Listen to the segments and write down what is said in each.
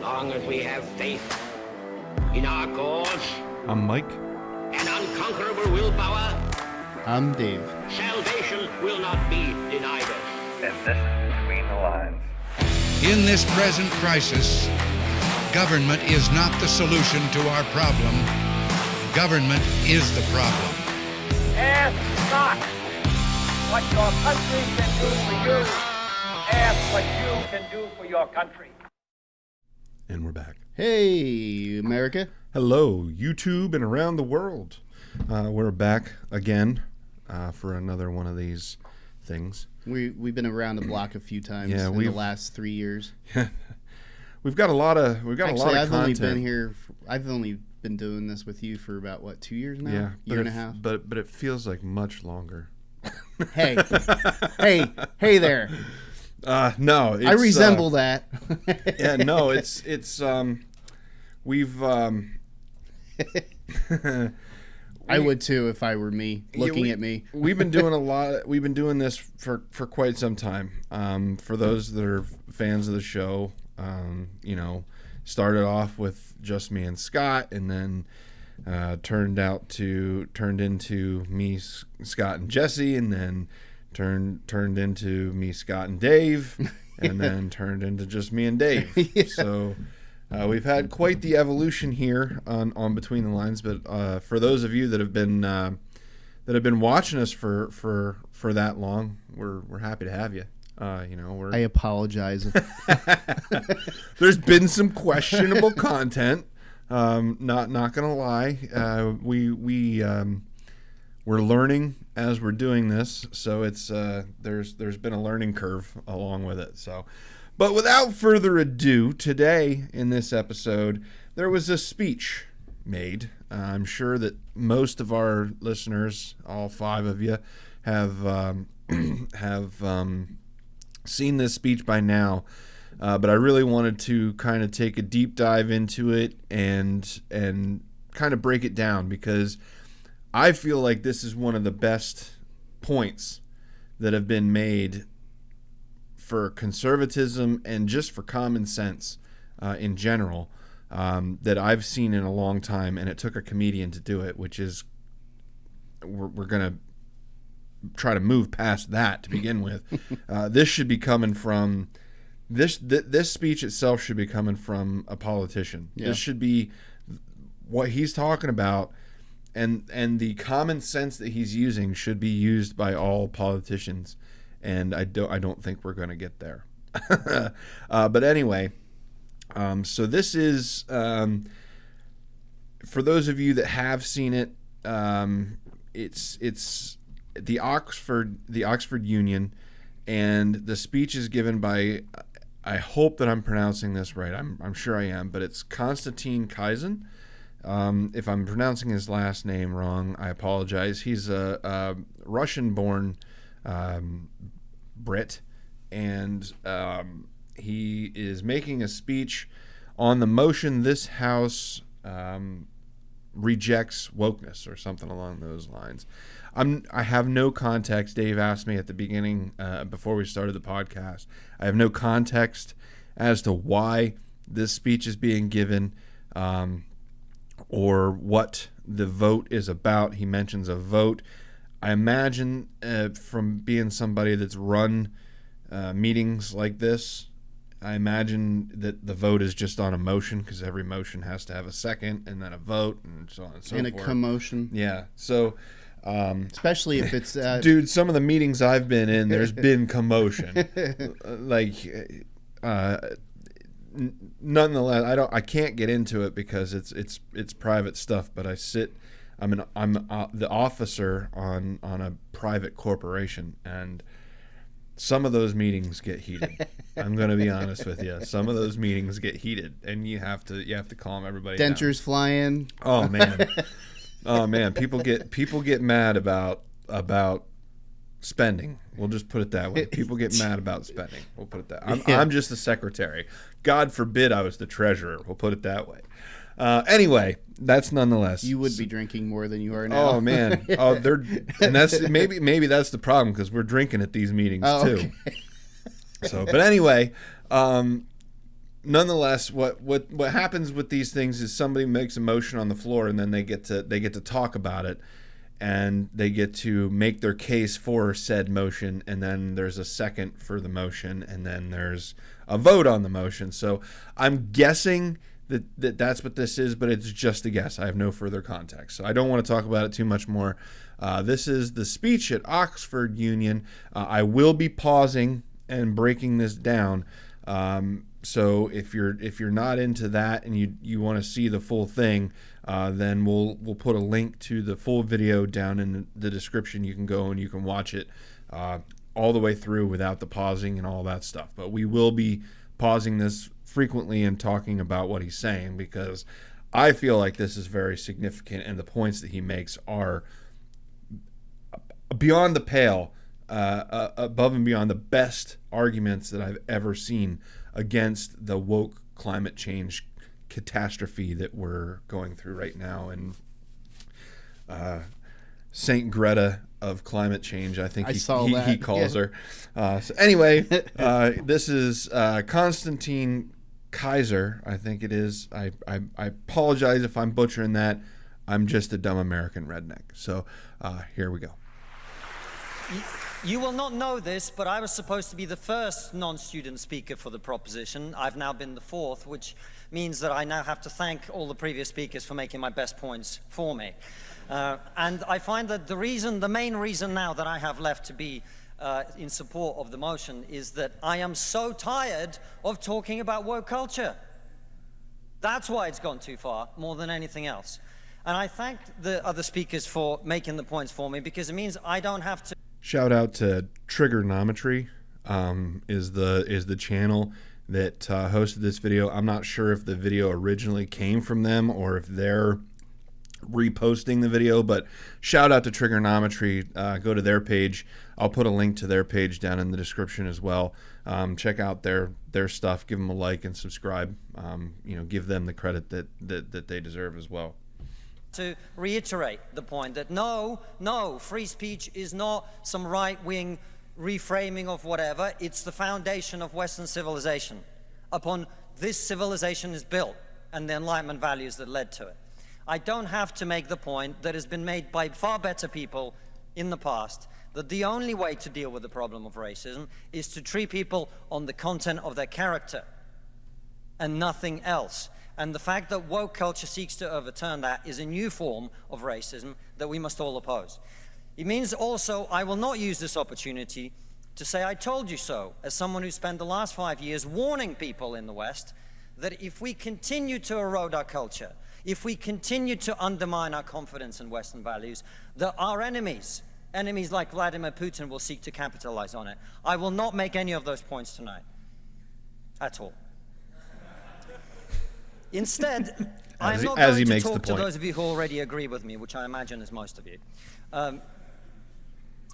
long as we have faith in our cause, I'm Mike. an unconquerable willpower, I'm Dave. salvation will not be denied us. And this is Between the Lines. In this present crisis, government is not the solution to our problem. Government is the problem. Ask not what your country can do for you. Ask what you can do for your country. And we're back. Hey, America. Hello, YouTube and around the world. We're back again for another one of these things. We've been around the block a few times in the last 3 years. We've got a lot of I've content. only been here. I've only been doing this with you for about 2 years now. Yeah, year and a half. But it feels like much longer. Hey, hey there. No, it's, I resemble that. Yeah, no, it's we've I would too if I were me looking at me. We've been doing a lot. We've been doing this for quite some time. For those that are fans of the show, started off with just me and Scott, and then turned into me, Scott, and Jesse, and then turned into me, Scott, and Dave, and then turned into just me and Dave. Yeah. So we've had quite the evolution here on Between the Lines. But for those of you that have been watching us for that long, we're happy to have you. I apologize. There's been some questionable content. Not gonna lie. We're learning as we're doing this, so it's there's been a learning curve along with it. So, but without further ado, today in this episode, there was a speech made. I'm sure that most of our listeners, all 5 of you, have seen this speech by now. But I really wanted to kind of take a deep dive into it and kind of break it down, because I feel like this is one of the best points that have been made for conservatism and just for common sense in general that I've seen in a long time. And it took a comedian to do it, which is we're going to try to move past that to begin with. This should be coming from... This speech itself should be coming from a politician. Yeah. This should be what he's talking about, and the common sense that he's using should be used by all politicians. And I don't think we're going to get there. But anyway, so this is for those of you that have seen it. It's the Oxford Union, and the speech is given by, I hope that I'm pronouncing this right. I'm sure I am, but it's Konstantin Kisir. If I'm pronouncing his last name wrong, I apologize. He's a Russian-born Brit, and he is making a speech on the motion this House rejects wokeness, or something along those lines. I have no context. Dave asked me at the beginning, before we started the podcast, I have no context as to why this speech is being given, or what the vote is about. He mentions a vote. I imagine from being somebody that's run meetings like this, I imagine that the vote is just on a motion, because every motion has to have a second and then a vote and so on and so forth. And a commotion. Yeah. So... especially if it's dude, some of the meetings I've been in, there's been commotion. Nonetheless, I can't get into it because it's private stuff. But I'm the officer on a private corporation, and some of those meetings get heated. I'm going to be honest with you. Some of those meetings get heated, and you have to calm everybody down. Dentures flying. Oh man. Oh man, people get mad about spending. We'll just put it that way. People get mad about spending. We'll put it that. I'm just the secretary. God forbid I was the treasurer. We'll put it that way. Anyway, that's nonetheless. You would be drinking more than you are now. Oh man. Oh, and that's maybe that's the problem, because we're drinking at these meetings too. Okay. So, but anyway, nonetheless, what happens with these things is somebody makes a motion on the floor, and then they get to talk about it, and they get to make their case for said motion, and then there's a second for the motion, and then there's a vote on the motion. So I'm guessing that's what this is, but it's just a guess. I have no further context, so I don't want to talk about it too much more. This is the speech at Oxford Union. I will be pausing and breaking this down. So if you're not into that and you want to see the full thing, then we'll put a link to the full video down in the description. You can go and you can watch it all the way through without the pausing and all that stuff. But we will be pausing this frequently and talking about what he's saying, because I feel like this is very significant, and the points that he makes are beyond the pale, above and beyond the best arguments that I've ever seen against the woke climate change catastrophe that we're going through right now. And Saint Greta of climate change, I think he calls her. So anyway, this is Konstantin Kisir, I think it is. I apologize if I'm butchering that. I'm just a dumb American redneck. So here we go. You will not know this, but I was supposed to be the first non-student speaker for the proposition. I've now been the fourth, which means that I now have to thank all the previous speakers for making my best points for me. And I find that the main reason now that I have left to be in support of the motion is that I am so tired of talking about woke culture. That's why it's gone too far, more than anything else. And I thank the other speakers for making the points for me, because it means I don't have to. Shout out to TriggerNometry, is the channel that hosted this video. I'm not sure if the video originally came from them or if they're reposting the video, but shout out to TriggerNometry. Go to their page. I'll put a link to their page down in the description as well. Check out their stuff. Give them a like and subscribe. Give them the credit that they deserve as well. To reiterate the point that no, free speech is not some right-wing reframing of whatever. It's the foundation of Western civilization. Upon this civilization is built, and the Enlightenment values that led to it. I don't have to make the point that has been made by far better people in the past, that the only way to deal with the problem of racism is to treat people on the content of their character and nothing else. And the fact that woke culture seeks to overturn that is a new form of racism that we must all oppose. It means also I will not use this opportunity to say I told you so, as someone who spent the last 5 years warning people in the West that if we continue to erode our culture, if we continue to undermine our confidence in Western values, that our enemies like Vladimir Putin will seek to capitalize on it. I will not make any of those points tonight, at all. Instead, I'm not going to talk to those of you who already agree with me, which I imagine is most of you. I'm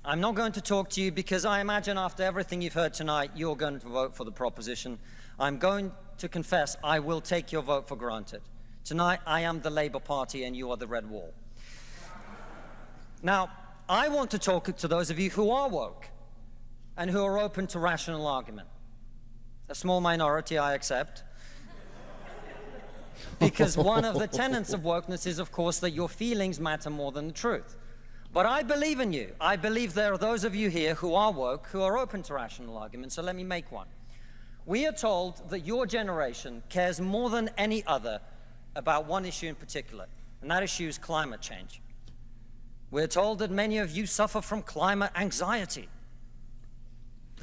not going to talk to you because I imagine after everything you've heard tonight, you're going to vote for the proposition. I'm going to confess I will take your vote for granted. Tonight, I am the Labour Party and you are the Red Wall. Now, I want to talk to those of you who are woke and who are open to rational argument. A small minority, I accept. Because one of the tenets of wokeness is, of course, that your feelings matter more than the truth. But I believe in you. I believe there are those of you here who are woke, who are open to rational argument, so let me make one. We are told that your generation cares more than any other about one issue in particular, and that issue is climate change. We're told that many of you suffer from climate anxiety.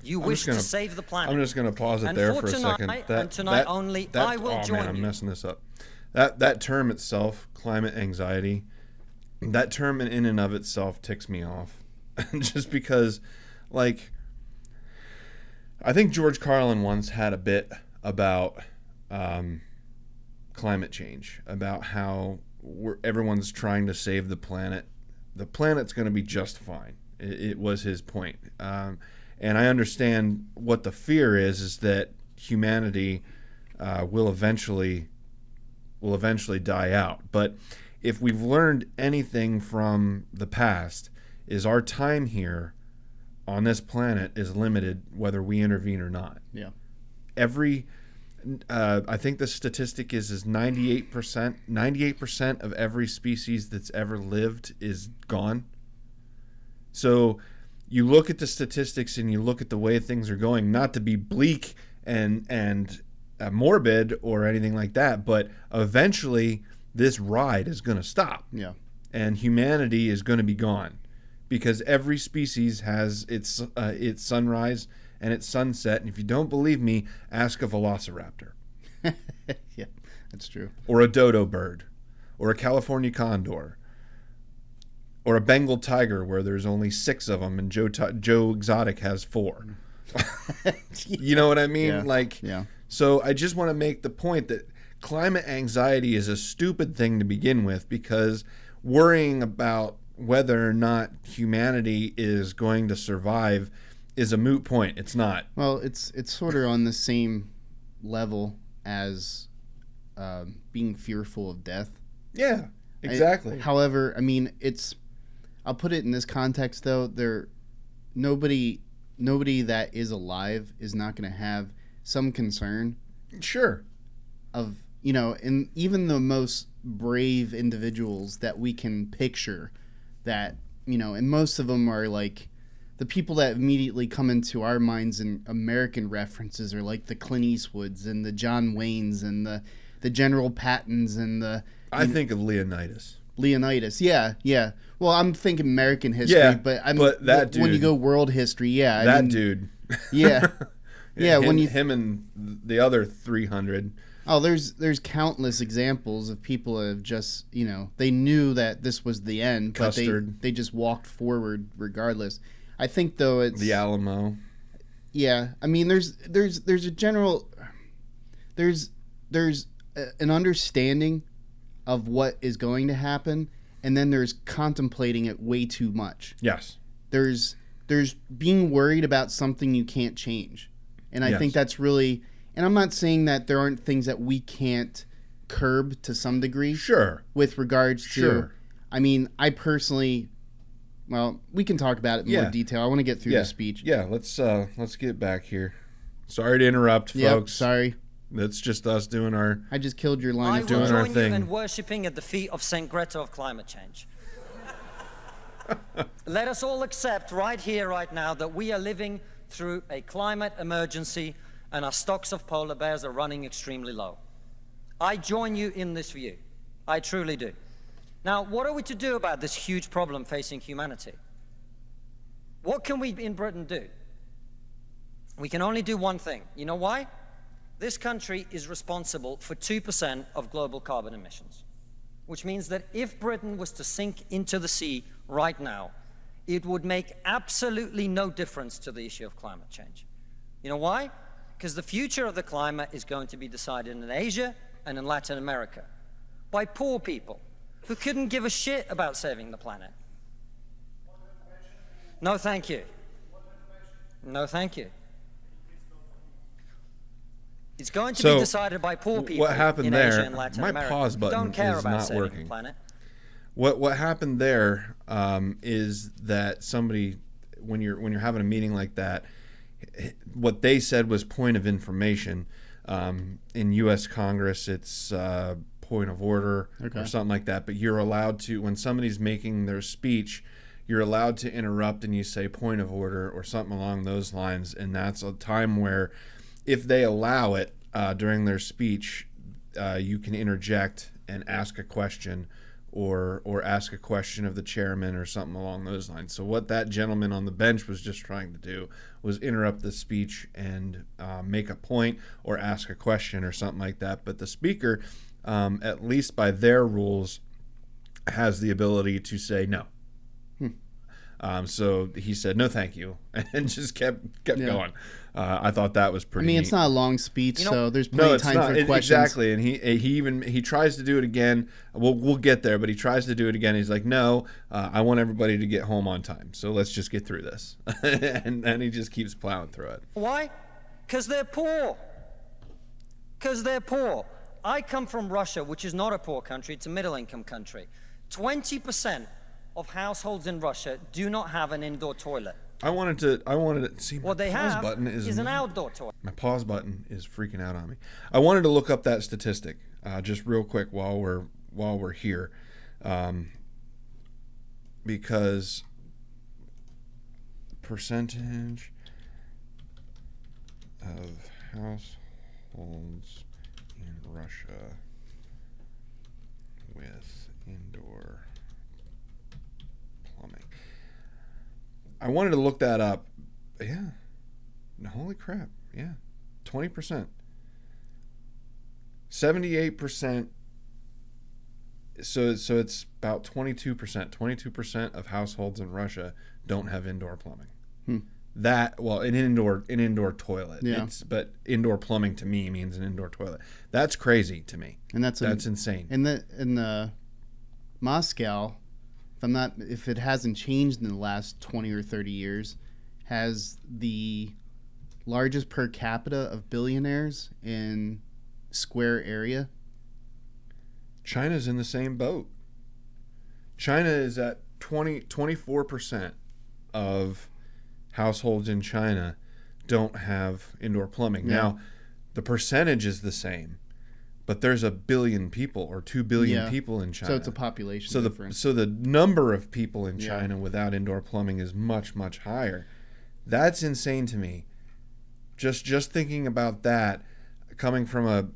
You wish to save the planet. I'm just going to pause it there for a second. I will join you. I'm messing this up. That term itself, climate anxiety, that term in and of itself ticks me off. Just because, like, I think George Carlin once had a bit about climate change, about how everyone's trying to save the planet. The planet's going to be just fine. It was his point. And I understand what the fear is that humanity will eventually die out. But if we've learned anything from the past, is our time here on this planet is limited whether we intervene or not. Yeah. I think the statistic is 98%. 98% of every species that's ever lived is gone. So you look at the statistics and you look at the way things are going, not to be bleak and morbid or anything like that, but eventually this ride is going to stop. Yeah. And humanity is going to be gone, because every species has its sunrise and its sunset. And if you don't believe me, ask a velociraptor. Yeah, that's true. Or a dodo bird, or a California condor, or a Bengal tiger where there's only 6 of them and Joe Exotic has 4. You know what I mean? Yeah. So I just want to make the point that climate anxiety is a stupid thing to begin with, because worrying about whether or not humanity is going to survive is a moot point. It's not. Well, it's sort of on the same level as being fearful of death. Yeah, exactly. However, I mean, I'll put it in this context though. Nobody that is alive is not going to have some concern. Sure. Of, and even the most brave individuals that we can picture, that, and most of them are like the people that immediately come into our minds in American references are like the Clint Eastwoods and the John Waynes and the General Pattons and I think of Leonidas. Yeah. Well, I'm thinking American history, but that dude, when you go world history, dude. Yeah. Yeah, him and the other 300. Oh, there's countless examples of people that have just, they knew that this was the end, Custard. but they just walked forward regardless. I think though it's the Alamo. Yeah, I mean there's a general there's an understanding of what is going to happen, and then there's contemplating it way too much. Yes. There's being worried about something you can't change. And I think that's really, and I'm not saying that there aren't things that we can't curb to some degree. Sure. With regards to, Sure. I mean, I personally, well, we can talk about it in more detail. I want to get through the speech. Yeah, let's get back here. Sorry to interrupt, folks. Sorry. That's just us doing our... I just killed your line I of will thought. join you in worshipping at the feet of Saint Greta of climate change. Let us all accept right here, right now, that we are living through a climate emergency and our stocks of polar bears are running extremely low. I join you in this view. I truly do. Now, what are we to do about this huge problem facing humanity? What can we in Britain do? We can only do one thing. You know why? This country is responsible for 2% of global carbon emissions, which means that if Britain was to sink into the sea right now, it would make absolutely no difference to the issue of climate change. You know why? Because the future of the climate is going to be decided in Asia and in Latin America by poor people who couldn't give a shit about saving the planet. No, thank you. No, thank you. It's going to be decided by poor people what happened in there, Asia and Latin my America. pause button Don't care is about not saving working. the planet. What happened there is that somebody, when you're having a meeting like that, what they said was point of information. In U.S. Congress, it's point of order or something like that. But you're allowed to, when somebody's making their speech, you're allowed to interrupt and you say point of order or something along those lines. And that's a time where, if they allow it during their speech, you can interject and ask a question or ask a question of the chairman or something along those lines. So what that gentleman on the bench was just trying to do was interrupt the speech and make a point or ask a question or something like that. But the speaker, at least by their rules, has the ability to say no. So he said, no, thank you, and just kept going. I thought that was pretty neat. It's not a long speech, so there's plenty of time for questions. Exactly, and he tries to do it again. We'll get there, but he tries to do it again. He's like, no, I want everybody to get home on time, so let's just get through this. And then he just keeps plowing through it. Why? Because they're poor. Because they're poor. I come from Russia, which is not a poor country, it's a middle-income country. 20% of households in Russia do not have an indoor toilet. I wanted to see. What they my pause have button is an outdoor toilet. My pause button is freaking out on me. I wanted to look up that statistic just real quick while we're here, because percentage of households in Russia with indoor plumbing. I wanted to look that up. Yeah. Holy crap. Yeah. 20%. 78%. So it's about 22%. 22% of households in Russia don't have indoor plumbing. An indoor toilet. Yeah. But indoor plumbing to me means an indoor toilet. That's crazy to me. And that's insane. In Moscow, if it hasn't changed in the last 20 or 30 years, has the largest per capita of billionaires in square area. China's in the same boat. China is at 24% of households in China don't have indoor plumbing. Yeah. Now, the percentage is the same, but there's 1 billion people or 2 billion people in China. So it's a population difference. So the number of people in China without indoor plumbing is much, much higher. That's insane to me. Just thinking about that, coming from a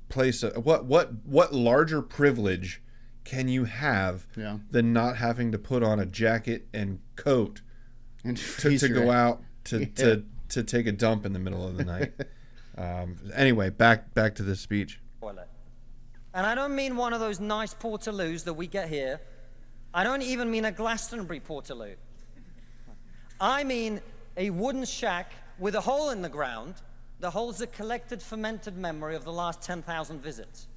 place of, what larger privilege can you have than not having to put on a jacket and coat and to go out to take a dump in the middle of the night. Anyway, back to this speech. And I don't mean one of those nice portaloos that we get here. I don't even mean a Glastonbury portaloo. I mean a wooden shack with a hole in the ground that holds a collected fermented memory of the last 10,000 visits.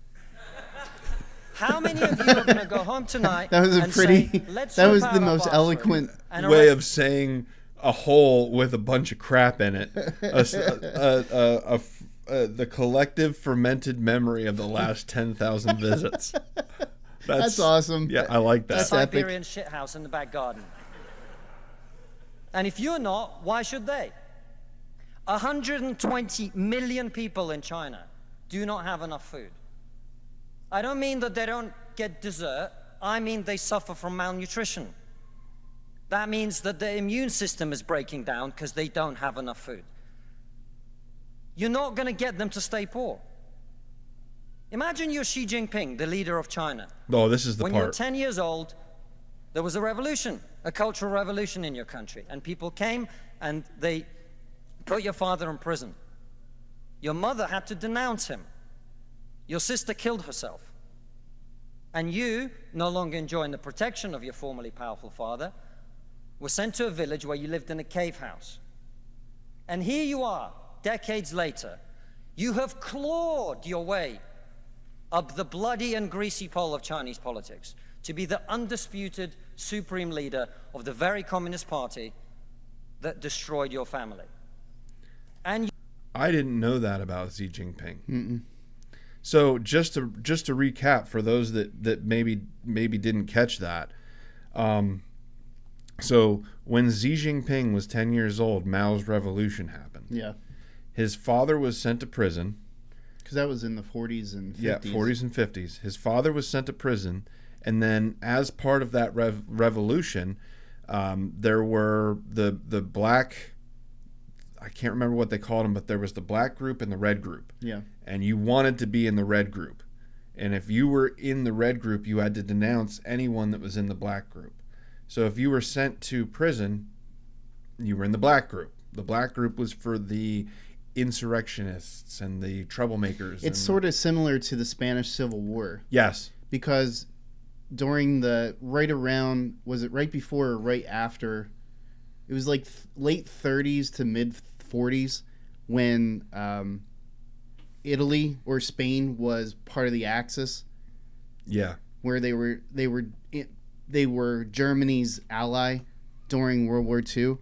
How many of you are going to go home tonight that was a and pretty say, let's that was rip the out our most bathroom eloquent and way of saying a hole with a bunch of crap in it. The collective fermented memory of the last 10,000 visits. That's awesome. Yeah, I like that. a Siberian shithouse in the back garden. And if you're not, why should they? 120 million people in China do not have enough food. I don't mean that they don't get dessert. I mean they suffer from malnutrition. That means that their immune system is breaking down because they don't have enough food. You're not going to get them to stay poor. Imagine you're Xi Jinping, the leader of China. Oh, this is the when part. you were 10 years old, there was a revolution, a cultural revolution in your country. And people came and they put your father in prison. Your mother had to denounce him. Your sister killed herself. And you, no longer enjoying the protection of your formerly powerful father, were sent to a village where you lived in a cave house. And here you are, decades later. You have clawed your way up the bloody and greasy pole of Chinese politics to be the undisputed supreme leader of the very Communist Party that destroyed your family. And I didn't know that about Xi Jinping. Mm-mm. So just to recap for those that maybe didn't catch that. So when Xi Jinping was 10 years old, Mao's revolution happened. Yeah. His father was sent to prison. Because that was in the 40s and 50s. Yeah, 40s and 50s. His father was sent to prison, and then as part of that revolution, there were the black, I can't remember what they called them, but there was the black group and the red group. Yeah. And you wanted to be in the red group. And if you were in the red group, you had to denounce anyone that was in the black group. So if you were sent to prison, you were in the black group. The black group was for the insurrectionists and the troublemakers. It's sort of similar to the Spanish Civil War. Yes. Because during was it right before or right after? It was like late 30s to mid 40s when Italy or Spain was part of the Axis. Yeah. Where they were Germany's ally during World War II,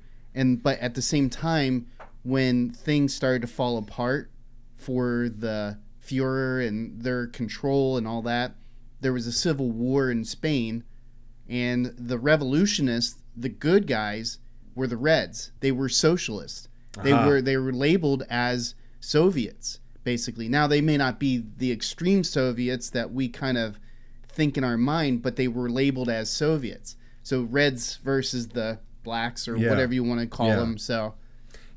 but at the same time, when things started to fall apart for the Führer and their control and all that, there was a civil war in Spain, and the revolutionists, the good guys, were the Reds. They were socialists. They were labeled as Soviets, basically. Now, they may not be the extreme Soviets that we kind of think in our mind, but they were labeled as Soviets. So Reds versus the blacks, or whatever you want to call them. So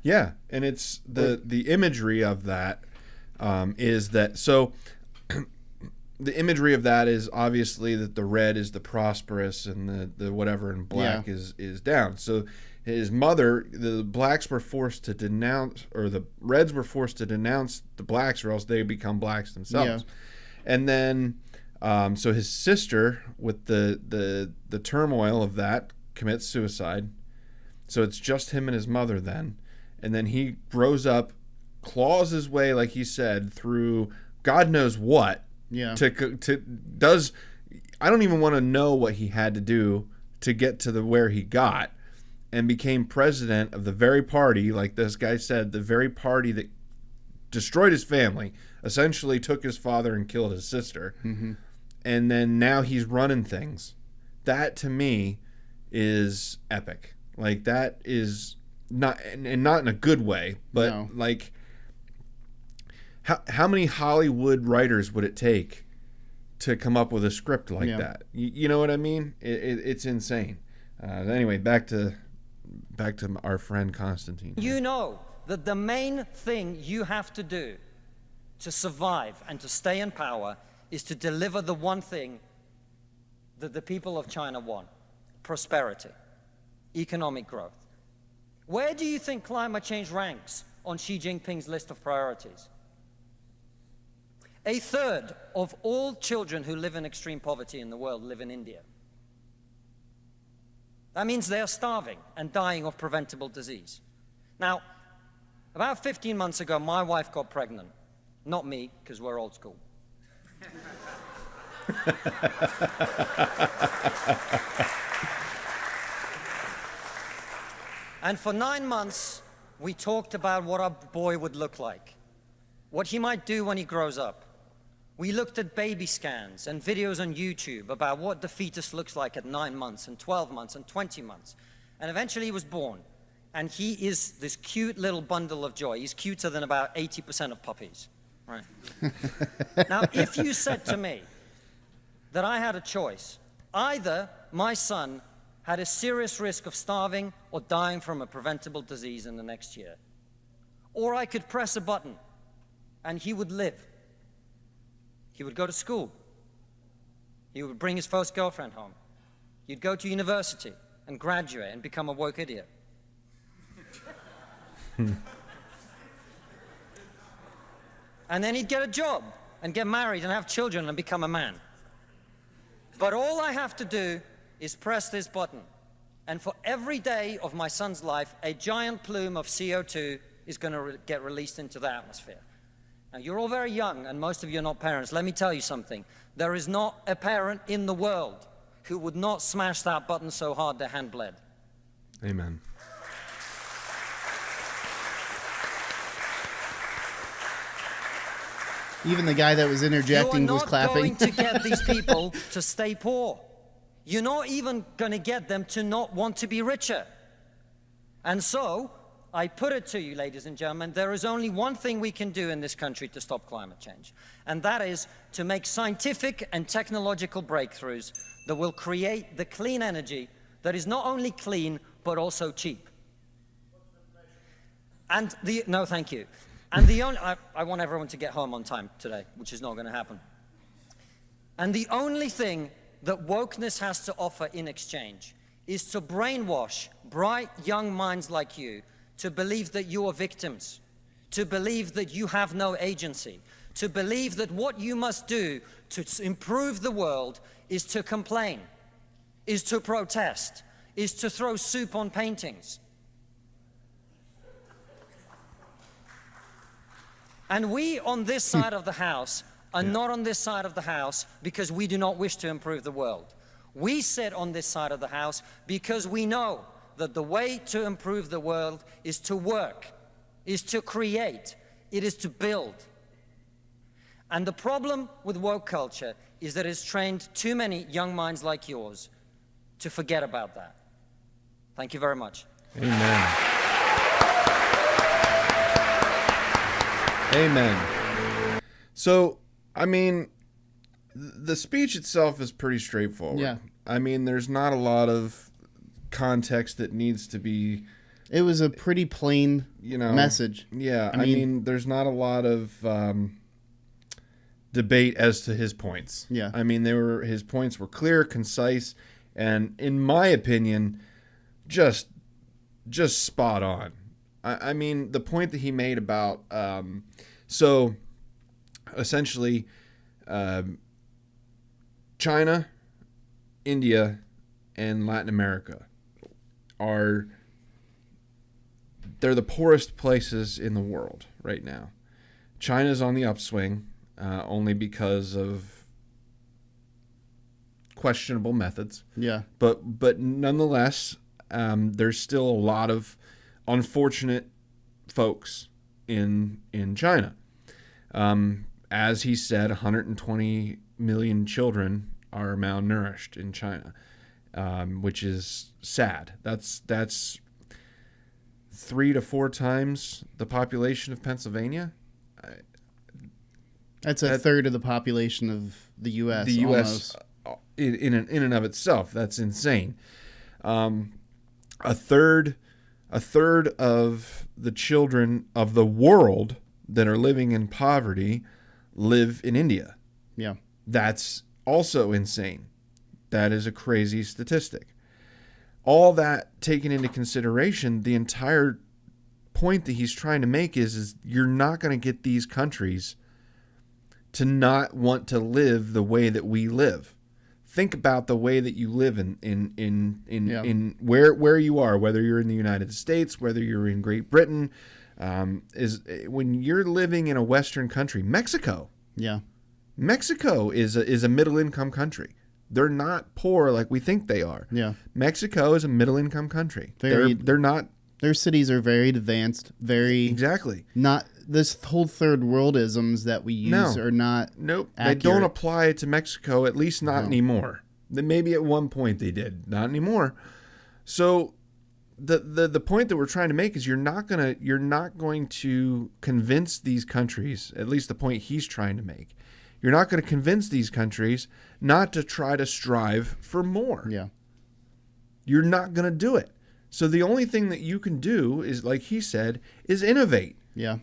yeah, and it's the imagery of that is that, so the imagery of that is obviously that the red is the prosperous and the whatever, and black is down. So his mother, the blacks were forced to denounce, or the Reds were forced to denounce the blacks, or else they become blacks themselves. And then so his sister, with the turmoil of that, commits suicide. So it's just him and his mother then. And then he grows up, claws his way, like he said, through God knows what. I don't even want to know what he had to do to get to where he got, and became president of the very party, like this guy said, the very party that destroyed his family, essentially took his father and killed his sister. Mm-hmm. And then now he's running things. That, to me, is epic. Like, that is not, and not in a good way, but like, how many Hollywood writers would it take to come up with a script like that? You know what I mean? It's insane. Anyway, back to our friend Konstantin. You know that the main thing you have to do to survive and to stay in power is to deliver the one thing that the people of China want: prosperity, economic growth. Where do you think climate change ranks on Xi Jinping's list of priorities? 1/3 of all children who live in extreme poverty in the world live in India. That means they are starving and dying of preventable disease. Now, about 15 months ago, my wife got pregnant. Not me, because we're old school. And for 9 months, we talked about what our boy would look like, what he might do when he grows up. We looked at baby scans and videos on YouTube about what the fetus looks like at 9 months and 12 months and 20 months. And eventually he was born. And he is this cute little bundle of joy. He's cuter than about 80% of puppies. Right. Now, if you said to me that I had a choice, either my son had a serious risk of starving or dying from a preventable disease in the next year, or I could press a button and he would live. He would go to school. He would bring his first girlfriend home. He'd go to university and graduate and become a woke idiot. And then he'd get a job and get married and have children and become a man. But all I have to do is press this button. And for every day of my son's life, a giant plume of CO2 is going to get released into the atmosphere. Now, you're all very young, and most of you are not parents. Let me tell you something. There is not a parent in the world who would not smash that button so hard their hand bled. Amen. Even the guy that was interjecting was clapping. You're not going to get these people to stay poor. You're not even going to get them to not want to be richer. And so, I put it to you, ladies and gentlemen, there is only one thing we can do in this country to stop climate change. And that is to make scientific and technological breakthroughs that will create the clean energy that is not only clean, but also cheap. And no, thank you. And I want everyone to get home on time today, which is not going to happen. And the only thing that wokeness has to offer in exchange is to brainwash bright young minds like you to believe that you are victims, to believe that you have no agency, to believe that what you must do to improve the world is to complain, is to protest, is to throw soup on paintings. And we on this side of the house are not on this side of the house because we do not wish to improve the world. We sit on this side of the house because we know that the way to improve the world is to work, is to create, it is to build. And the problem with woke culture is that it's trained too many young minds like yours to forget about that. Thank you very much. Amen. Amen. So, I mean, the speech itself is pretty straightforward. Yeah. I mean, there's not a lot of context that needs to be, It was a pretty plain message. Yeah, I mean, there's not a lot of debate as to his points. Yeah. I mean, his points were clear, concise, and in my opinion, just spot on. I mean, the point that he made about so essentially China, India, and Latin America they're the poorest places in the world right now. China's on the upswing only because of questionable methods. Yeah. But nonetheless, there's still a lot of unfortunate folks in China. As he said, 120 million children are malnourished in China, which is sad. That's 3 to 4 times the population of Pennsylvania. That's a third of the population of the U.S. The U.S. In and of itself, that's insane. A third of the children of the world that are living in poverty live in India. Yeah. That's also insane. That is a crazy statistic. All that taken into consideration, the entire point that he's trying to make is you're not going to get these countries to not want to live the way that we live. Think about the way that you live in where you are, whether you're in the United States, whether you're in Great Britain, is when you're living in a Western country. Mexico is a middle income country. They're not poor like we think they are. Yeah. Mexico is a middle income country. They're not. Their cities are very advanced, very exactly not this whole third worldisms that we use are not. Nope. Accurate. They don't apply to Mexico, at least not anymore. Maybe at one point they did, not anymore. So the point that we're trying to make is you're not going to convince these countries, at least the point he's trying to make. You're not going to convince these countries not to try to strive for more. Yeah. You're not going to do it. So the only thing that you can do is, like he said, is innovate. Yeah.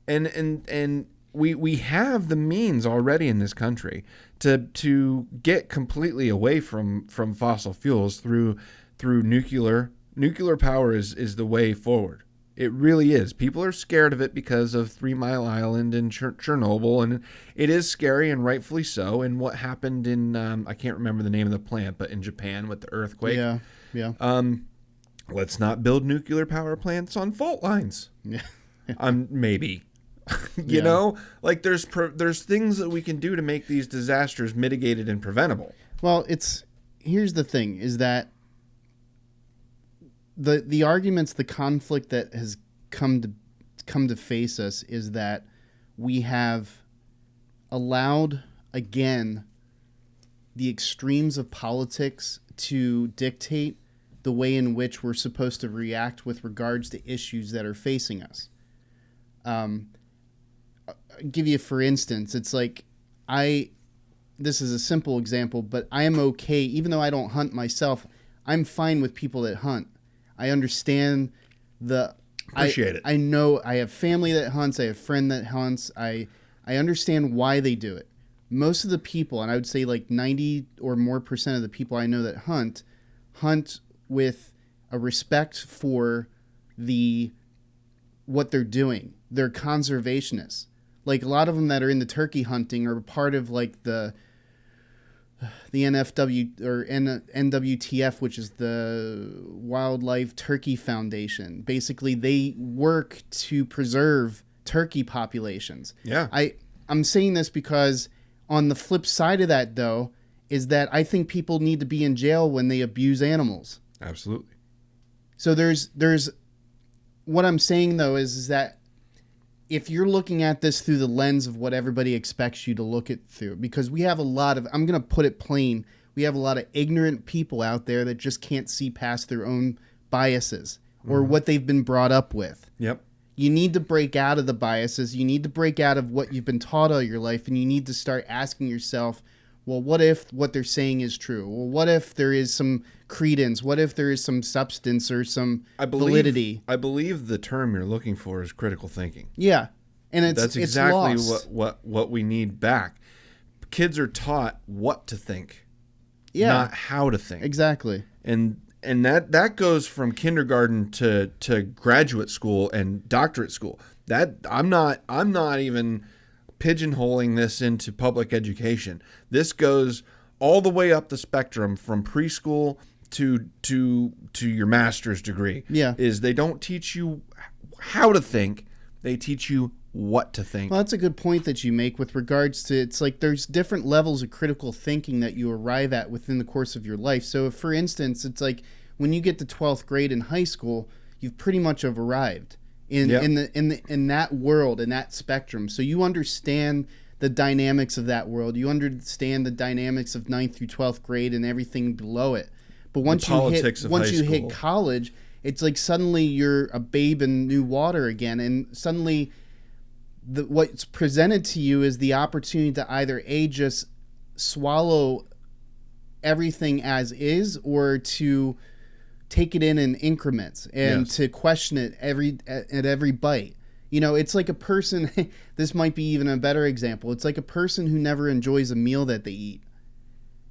And we have the means already in this country to get completely away from fossil fuels through nuclear. Nuclear power is the way forward. It really is. People are scared of it because of 3 Mile Island and Chernobyl, and it is scary, and rightfully so. And what happened in I can't remember the name of the plant, but in Japan with the earthquake. Yeah. Let's not build nuclear power plants on fault lines. Yeah. Maybe. You know, like there's things that we can do to make these disasters mitigated and preventable. Well, here's the thing: is that the arguments, the conflict that has come to face us is that we have allowed again the extremes of politics to dictate the way in which we're supposed to react with regards to issues that are facing us. I'll give you, for instance, it's like this is a simple example, but I am okay, even though I don't hunt myself, I'm fine with people that hunt. I understand Appreciate it. I know I have family that hunts. I have a friend that hunts. I understand why they do it. Most of the people, and I would say like 90 or more % of the people I know that hunt with a respect for what they're doing. They're conservationists. Like a lot of them that are in the turkey hunting are part of like the NFW or NWTF, which is the Wildlife Turkey Foundation. Basically, they work to preserve turkey populations. Yeah. I'm saying this because on the flip side of that, though, is that I think people need to be in jail when they abuse animals. Absolutely. So there's what I'm saying, though, is that if you're looking at this through the lens of what everybody expects you to look at through, because we have a lot of, I'm going to put it plain, we have a lot of ignorant people out there that just can't see past their own biases. or what they've been brought up with. Yep. You need to break out of the biases. You need to break out of what you've been taught all your life, and you need to start asking yourself, well, what if what they're saying is true? Well, what if there is some credence? What if there is some substance or some validity? I believe the term you're looking for is critical thinking. Yeah. And That's exactly it's lost. what we need back. Kids are taught what to think, Yeah. not how to think. Exactly. And that goes from kindergarten to graduate school and doctorate school. That I'm not even pigeonholing this into public education. This goes all the way up the spectrum from preschool to your master's degree. Yeah. Is they don't teach you how to think, they teach you what to think. Well, that's a good point that you make with regards to, it's like there's different levels of critical thinking that you arrive at within the course of your life. So if, for instance, it's like when you get to 12th grade in high school, you've pretty much have arrived in that world, in that spectrum. So you understand the dynamics of that world. You understand the dynamics of 9th through 12th grade and everything below it. But once you hit college, it's like suddenly you're a babe in new water again, and suddenly what's presented to you is the opportunity to either just swallow everything as is, or to take it in increments and to question it at every bite. You know, it's like a person, this might be even a better example. It's like a person who never enjoys a meal that they eat.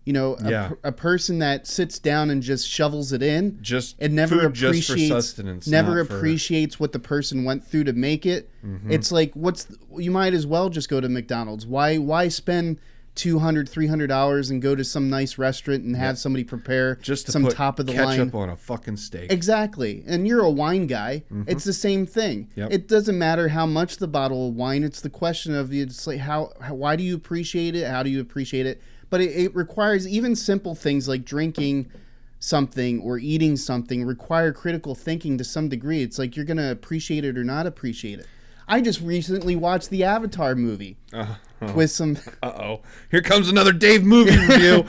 You know, a person that sits down and just shovels it in, and never appreciates, just for sustenance, appreciates what the person went through to make it. Mm-hmm. It's like, you might as well just go to McDonald's. Why spend $200, $300 and go to some nice restaurant and have somebody prepare just to some put top of the line ketchup on a fucking steak? Exactly. And you're a wine guy. Mm-hmm. It's the same thing. Yep. It doesn't matter how much the bottle of wine. It's the question of, it's like why do you appreciate it? How do you appreciate it? But it requires even simple things like drinking something or eating something require critical thinking to some degree. It's like you're going to appreciate it or not appreciate it. I just recently watched the Avatar movie with some... Here comes another Dave movie review.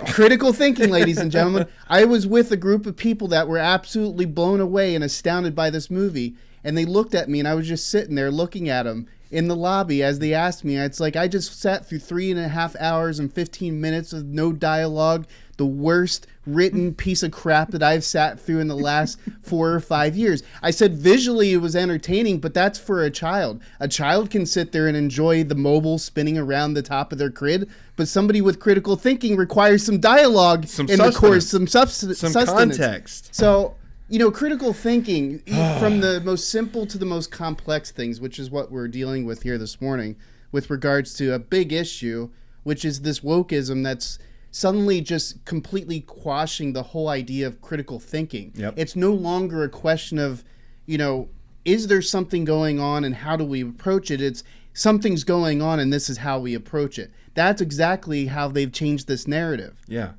Critical thinking, ladies and gentlemen. I was with a group of people that were absolutely blown away and astounded by this movie. And they looked at me, and I was just sitting there looking at them in the lobby as they asked me. It's like I just sat through 3.5 hours and 15 minutes of no dialogue, the worst written piece of crap that I've sat through in the last 4 or 5 years. I said visually it was entertaining, but that's for a child. A child can sit there and enjoy the mobile spinning around the top of their crib, but somebody with critical thinking requires some dialogue the course, some sustenance. Context. So, you know, critical thinking, from the most simple to the most complex things, which is what we're dealing with here this morning with regards to a big issue, which is this wokeism that's suddenly just completely quashing the whole idea of critical thinking. Yep. It's no longer a question of, you know, is there something going on and how do we approach it? It's something's going on and this is how we approach it. That's exactly how they've changed this narrative. Yeah.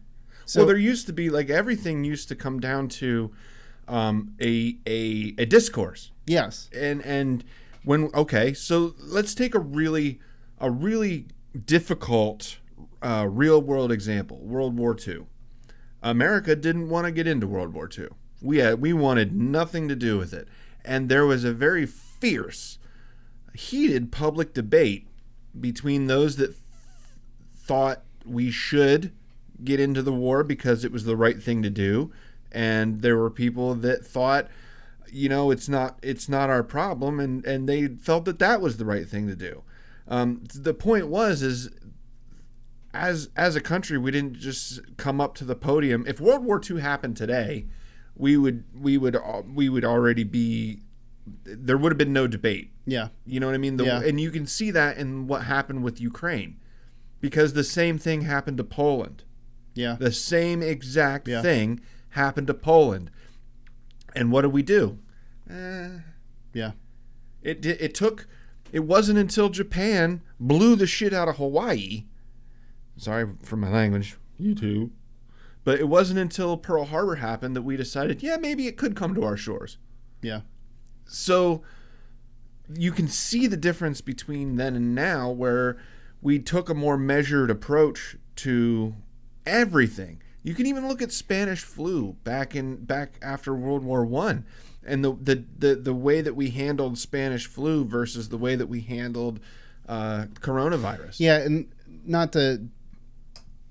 So, well, there used to be, like, everything used to come down to a discourse. Yes. And when, okay, so let's take a really difficult real world example. World War II. America didn't want to get into World War II. We wanted nothing to do with it. And there was a very fierce, heated public debate between those that thought we should get into the war because it was the right thing to do, and there were people that thought, you know, it's not our problem, and they felt that was the right thing to do. The point was as a country, we didn't just come up to the podium. If World War II happened today, we would already be, there would have been no debate. Yeah. You know what I mean? And you can see that in what happened with Ukraine, because the same thing happened to Poland. Yeah. The same exact thing happened to Poland. And what did we do? Yeah. It wasn't until Japan blew the shit out of Hawaii. Sorry for my language, you too. But it wasn't until Pearl Harbor happened that we decided, maybe it could come to our shores. Yeah. So you can see the difference between then and now, where we took a more measured approach to everything. You can even look at Spanish flu back after World War I, and the way that we handled Spanish flu versus the way that we handled coronavirus. Yeah, and not to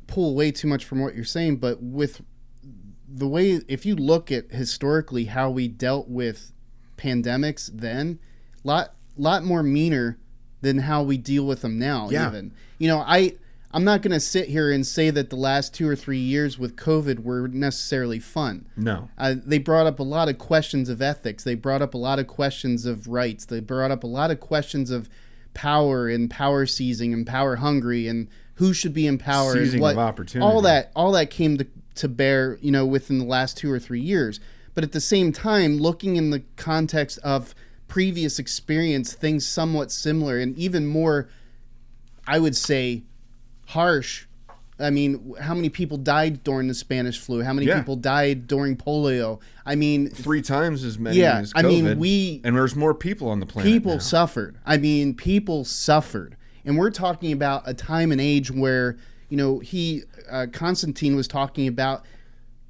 pull away too much from what you're saying, but with the way, if you look at historically how we dealt with pandemics then, lot more meaner than how we deal with them now. Yeah. Even, you know, I'm not going to sit here and say that the last 2 or 3 years with COVID were necessarily fun. No. They brought up a lot of questions of ethics. They brought up a lot of questions of rights. They brought up a lot of questions of power and power seizing and power hungry and who should be in power. Seizing and what, of opportunity. All that came to bear, you know, within the last 2 or 3 years. But at the same time, looking in the context of previous experience, things somewhat similar and even more, I would say, harsh. I mean, how many people died during the Spanish flu? How many people died during polio? I mean, 3 times as many as COVID. I mean, and there's more people on the planet. People now. suffered. I mean, people suffered. And we're talking about a time and age where, you know, Konstantin was talking about,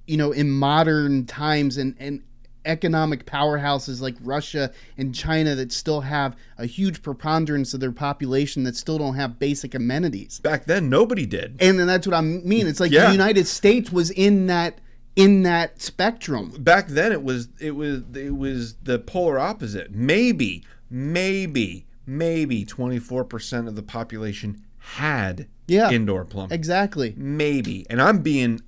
you know, in modern times and economic powerhouses like Russia and China that still have a huge preponderance of their population that still don't have basic amenities. Back then, nobody did. And then that's what I mean. It's like the United States was in that spectrum. Back then, it was the polar opposite. Maybe 24% of the population had indoor plumbing. Exactly. Maybe, and I'm being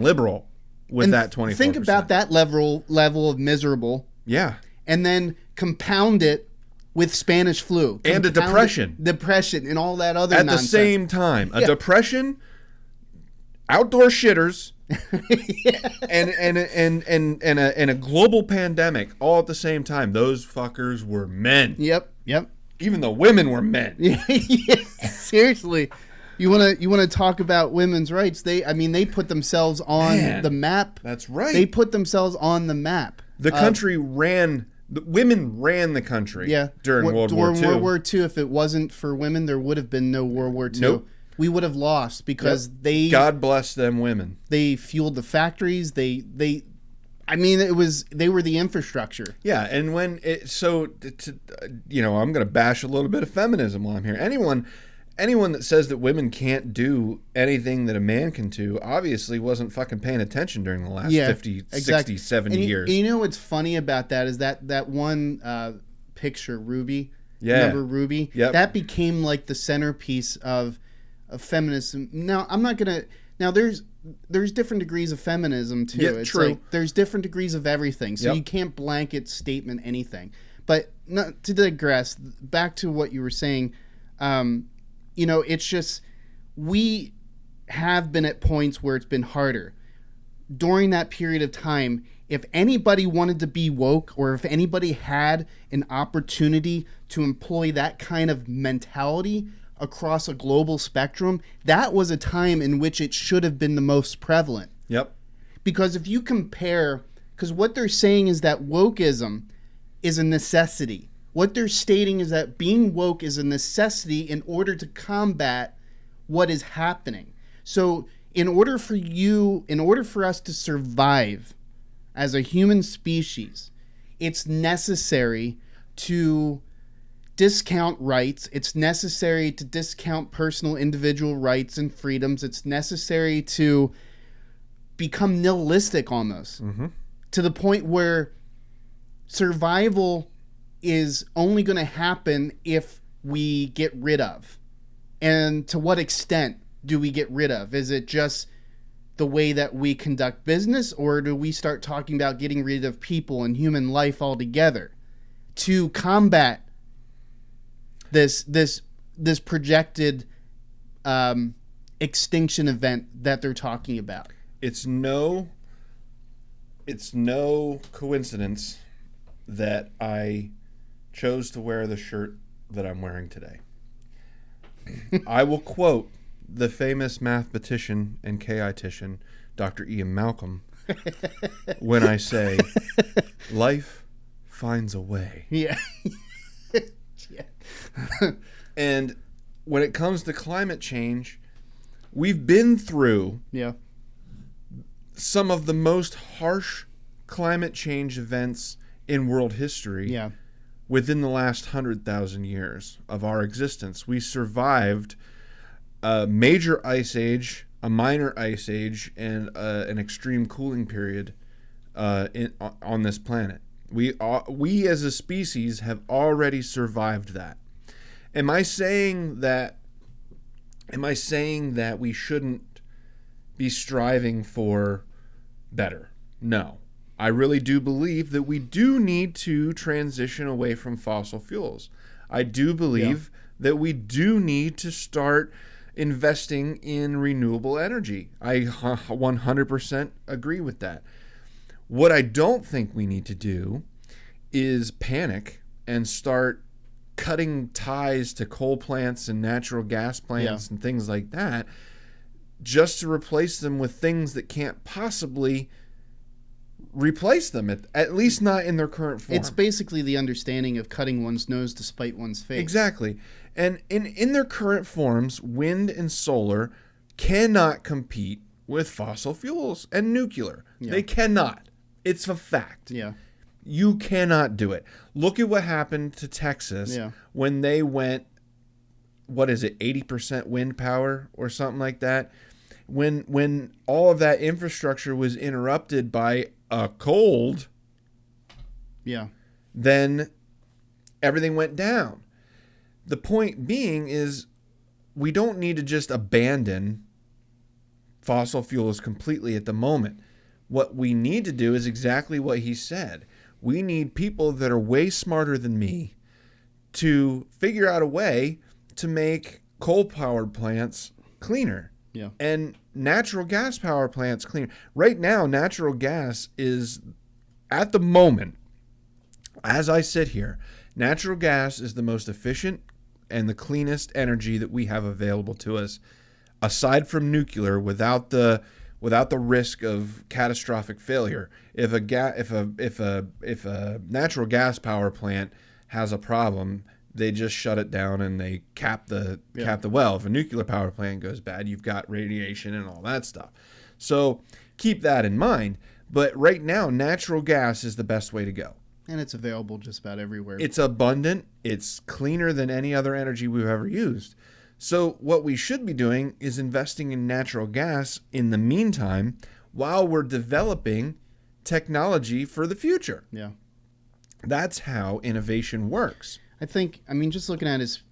liberal with that 24%. Think about that level of miserable. Yeah. And then compound it with Spanish flu. And a depression. Depression and all that other At nonsense. the same time. A depression, outdoor shitters, and a global pandemic all at the same time. Those fuckers were men. Yep. Even the women were men. Yeah, seriously. You want to talk about women's rights? They put themselves on the map. That's right. They put themselves on the map. The country women ran the country during World War II. World War II, if it wasn't for women, there would have been no World War II. Nope. We would have lost because God bless them women. They fueled the factories. They were the infrastructure. Yeah, and I'm going to bash a little bit of feminism while I'm here. Anyone that says that women can't do anything that a man can do obviously wasn't fucking paying attention during the last 50, exactly. 60, 70 years. And you know what's funny about that is that one picture, Ruby. Yeah. Remember Ruby? Yep. That became like the centerpiece of feminism. Now, I'm not going to... Now, there's different degrees of feminism, too. Yeah, it's true. like there's different degrees of everything, so you can't blanket statement anything. But not to digress, back to what you were saying... you know, it's just, we have been at points where it's been harder. During that period of time, if anybody wanted to be woke or if anybody had an opportunity to employ that kind of mentality across a global spectrum, that was a time in which it should have been the most prevalent. Yep. Because if you compare, because what they're saying is that wokeism is a necessity. What they're stating is that being woke is a necessity in order to combat what is happening. So in order for us to survive as a human species, it's necessary to discount rights. It's necessary to discount personal individual rights and freedoms. It's necessary to become nihilistic almost, to the point where survival is only going to happen if we get rid of. And to what extent do we get rid of? Is it just the way that we conduct business, or do we start talking about getting rid of people and human life altogether to combat this projected extinction event that they're talking about? It's no coincidence that I chose to wear the shirt that I'm wearing today. I will quote the famous mathematician and KI-tician, Dr. Ian Malcolm, when I say, life finds a way. Yeah. And when it comes to climate change, we've been through some of the most harsh climate change events in world history. Yeah. Within the last 100,000 years of our existence, we survived a major ice age, a minor ice age, and an extreme cooling period on this planet. We as a species have already survived that. Am I saying that we shouldn't be striving for better? No. I really do believe that we do need to transition away from fossil fuels. I do believe that we do need to start investing in renewable energy. I 100% agree with that. What I don't think we need to do is panic and start cutting ties to coal plants and natural gas plants and things like that just to replace them with things that can't possibly replace them, at least not in their current form. It's basically the understanding of cutting one's nose to spite one's face. Exactly. And in their current forms, wind and solar cannot compete with fossil fuels and nuclear. Yeah. They cannot. It's a fact. Yeah. You cannot do it. Look at what happened to Texas when they went, 80% wind power or something like that. When all of that infrastructure was interrupted by a cold, then everything went down. The point being is we don't need to just abandon fossil fuels completely at the moment. What we need to do is exactly what he said. We need people that are way smarter than me to figure out a way to make coal-powered plants cleaner. Yeah. And natural gas power plants cleaner. Right now, natural gas is, at the moment, as I sit here, natural gas is the most efficient and the cleanest energy that we have available to us, aside from nuclear, without the risk of catastrophic failure. If a natural gas power plant has a problem, they just shut it down and they cap the well. If a nuclear power plant goes bad, you've got radiation and all that stuff. So keep that in mind. But right now, natural gas is the best way to go. And it's available just about everywhere. It's abundant. It's cleaner than any other energy we've ever used. So what we should be doing is investing in natural gas in the meantime while we're developing technology for the future. Yeah. That's how innovation works. Just looking at his...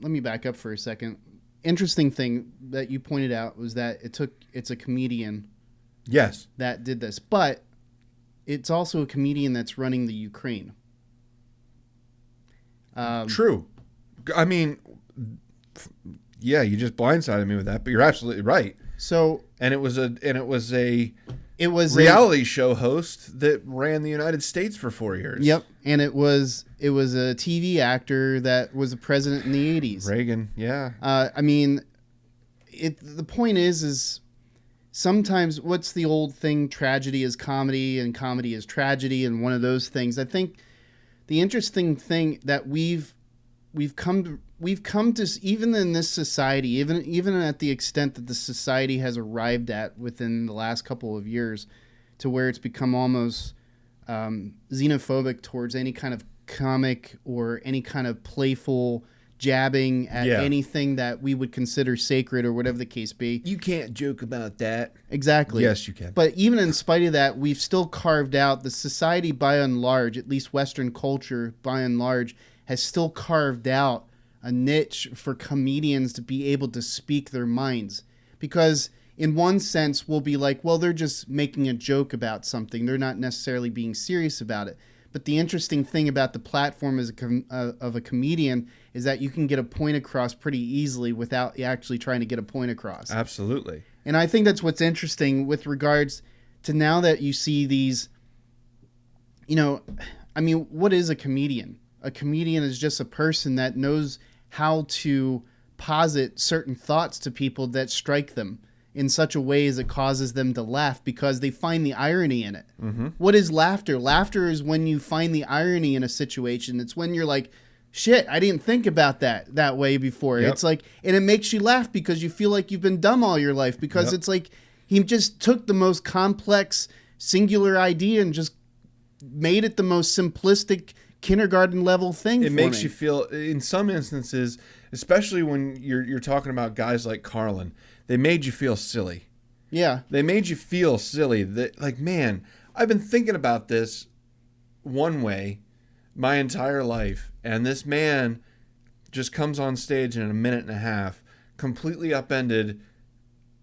Let me back up for a second. Interesting thing that you pointed out was that it's a comedian that did this. But it's also a comedian that's running the Ukraine. True. I mean, yeah, you just blindsided me with that, but you're absolutely right. So, and it was a reality show host that ran the United States for 4 years. Yep, and it was a TV actor that was a president in the 80s. Reagan, yeah. The point is sometimes what's the old thing? Tragedy is comedy, and comedy is tragedy, and one of those things. I think the interesting thing that we've come to, even in this society, even at the extent that the society has arrived at within the last couple of years, to where it's become almost xenophobic towards any kind of comic or any kind of playful jabbing at anything that we would consider sacred or whatever the case be. You can't joke about that. Exactly. Yes, you can. But even in spite of that, we've still carved out the society by and large, at least Western culture by and large, has still carved out a niche for comedians to be able to speak their minds. Because in one sense, we'll be like, well, they're just making a joke about something. They're not necessarily being serious about it. But the interesting thing about the platform of a comedian is that you can get a point across pretty easily without actually trying to get a point across. Absolutely. And I think that's what's interesting with regards to now that you see these, what is a comedian? A comedian is just a person that knows how to posit certain thoughts to people that strike them in such a way as it causes them to laugh because they find the irony in it. Mm-hmm. What is laughter? Laughter is when you find the irony in a situation. It's when you're like, shit, I didn't think about that way before. Yep. It's like, and it makes you laugh because you feel like you've been dumb all your life because it's like he just took the most complex singular idea and just made it the most simplistic kindergarten level thing. It makes you feel, in some instances, especially when you're talking about guys like Carlin, they made you feel silly. Yeah. They made you feel silly. That, like, man, I've been thinking about this one way my entire life, and this man just comes on stage in a minute and a half, completely upended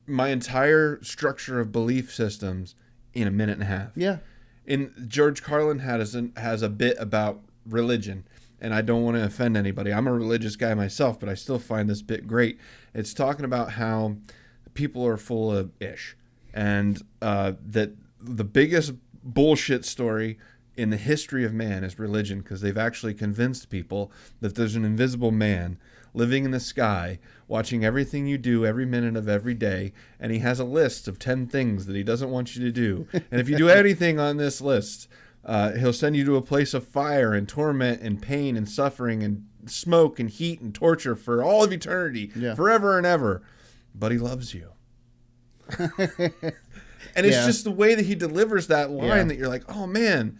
my entire structure of belief systems in a minute and a half. Yeah. George Carlin has a bit about religion, and I don't want to offend anybody. I'm a religious guy myself, but I still find this bit great. It's talking about how people are full of ish, and that the biggest bullshit story in the history of man is religion, because they've actually convinced people that there's an invisible man living in the sky, watching everything you do every minute of every day, and he has a list of 10 things that he doesn't want you to do. And if you do anything on this list, he'll send you to a place of fire and torment and pain and suffering and smoke and heat and torture for all of eternity, forever and ever. But he loves you. And it's just the way that he delivers that line that you're like, oh man,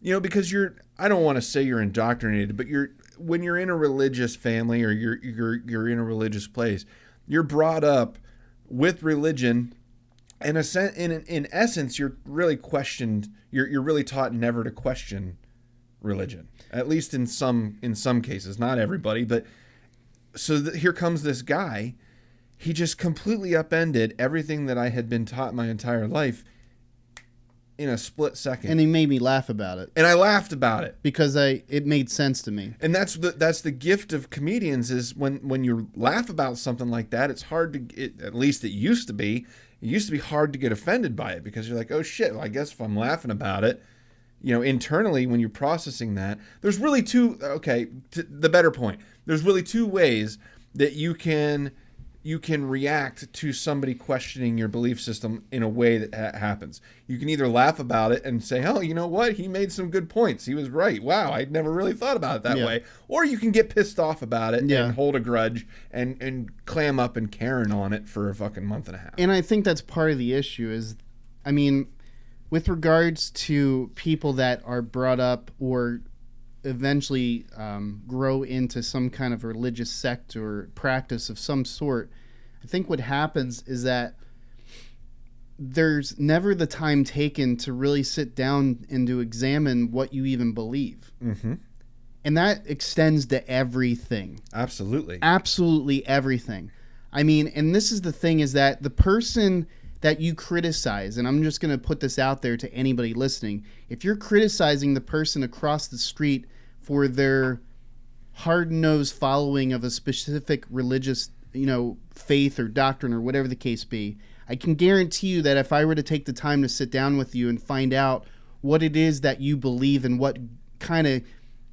because I don't want to say you're indoctrinated, but when you're in a religious family or you're in a religious place, you're brought up with religion. In essence, you're really questioned. You're really taught never to question religion, at least in some cases, not everybody. But so here comes this guy. He just completely upended everything that I had been taught my entire life in a split second. And he made me laugh about it. And I laughed about it. Because it made sense to me. And that's the gift of comedians, is when you laugh about something like that, it's hard to, at least it used to be hard to get offended by it, because you're like, oh shit, well, I guess if I'm laughing about it, internally when you're processing that, there's really the better point, there's really two ways that you can react to somebody questioning your belief system in a way that happens. You can either laugh about it and say, oh, you know what? He made some good points. He was right. Wow, I'd never really thought about it that way. Or you can get pissed off about it and hold a grudge and clam up and Karen on it for a fucking month and a half. And I think that's part of the issue is, with regards to people that are brought up or eventually grow into some kind of religious sect or practice of some sort, I think what happens is that there's never the time taken to really sit down and to examine what you even believe. Mm-hmm. And that extends to everything. Absolutely. Absolutely everything. And this is the thing, is that the person that you criticize, and I'm just going to put this out there to anybody listening, if you're criticizing the person across the street for their hard-nosed following of a specific religious, faith or doctrine or whatever the case be, I can guarantee you that if I were to take the time to sit down with you and find out what it is that you believe and what kind of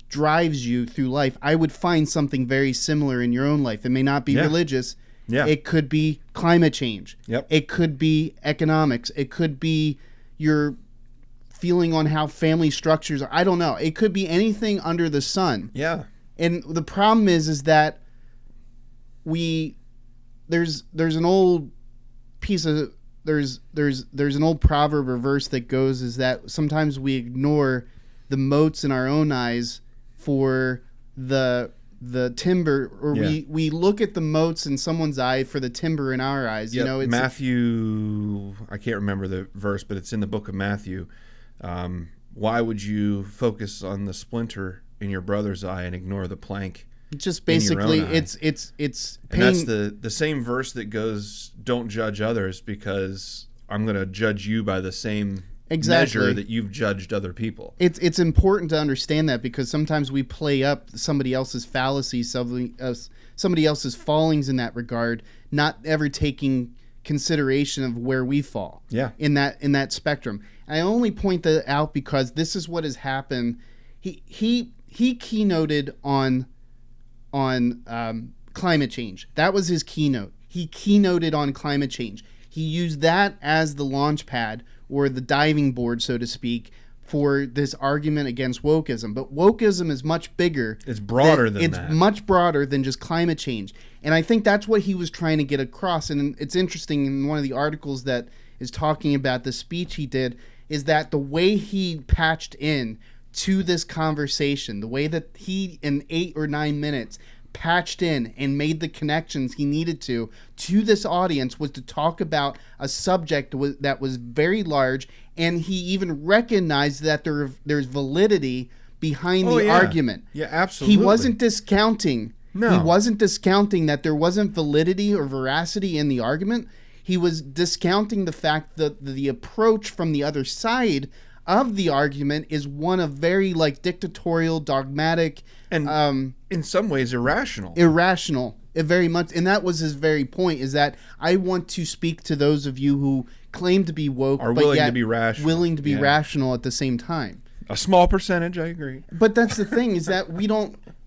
drives you through life, I would find something very similar in your own life. It may not be religious. Yeah. It could be climate change. Yep. It could be economics. It could be your feeling on how family structures are. I don't know. It could be anything under the sun. Yeah. And the problem is that there's an old piece of there's an old proverb or verse that goes is that sometimes we ignore the motes in our own eyes for the timber, or we look at the motes in someone's eye for the timber in our eyes. Yep. It's Matthew, I can't remember the verse, but it's in the book of Matthew. Why would you focus on the splinter in your brother's eye and ignore the plank? Just basically, it's and that's the same verse that goes, "Don't judge others, because I'm going to judge you by the same measure that you've judged other people." It's important to understand that, because sometimes we play up somebody else's fallacies, somebody else's fallings in that regard, not ever taking consideration of where we fall. Yeah. In that spectrum. I only point that out because this is what has happened. He keynoted on climate change. That was his keynote. He keynoted on climate change. He used that as the launch pad, or the diving board, so to speak, for this argument against wokeism. But wokeism is much bigger. It's broader than that. It's much broader than just climate change. And I think that's what he was trying to get across. And it's interesting, in one of the articles that is talking about the speech he did, is that the way he patched in to this conversation, the way that he in 8 or 9 minutes patched in and made the connections he needed to this audience, was to talk about a subject that was very large, and he even recognized that there's validity behind the argument. Yeah, absolutely. He wasn't discounting. No. He wasn't discounting that there wasn't validity or veracity in the argument. He was discounting the fact that the approach from the other side of the argument is one of very like dictatorial, dogmatic, and in some ways irrational. Very much. And that was his very point, is that I want to speak to those of you who claim to be woke, Are but willing yet to be rational. willing to be rational at the same time. A small percentage, I agree. But that's the thing, is that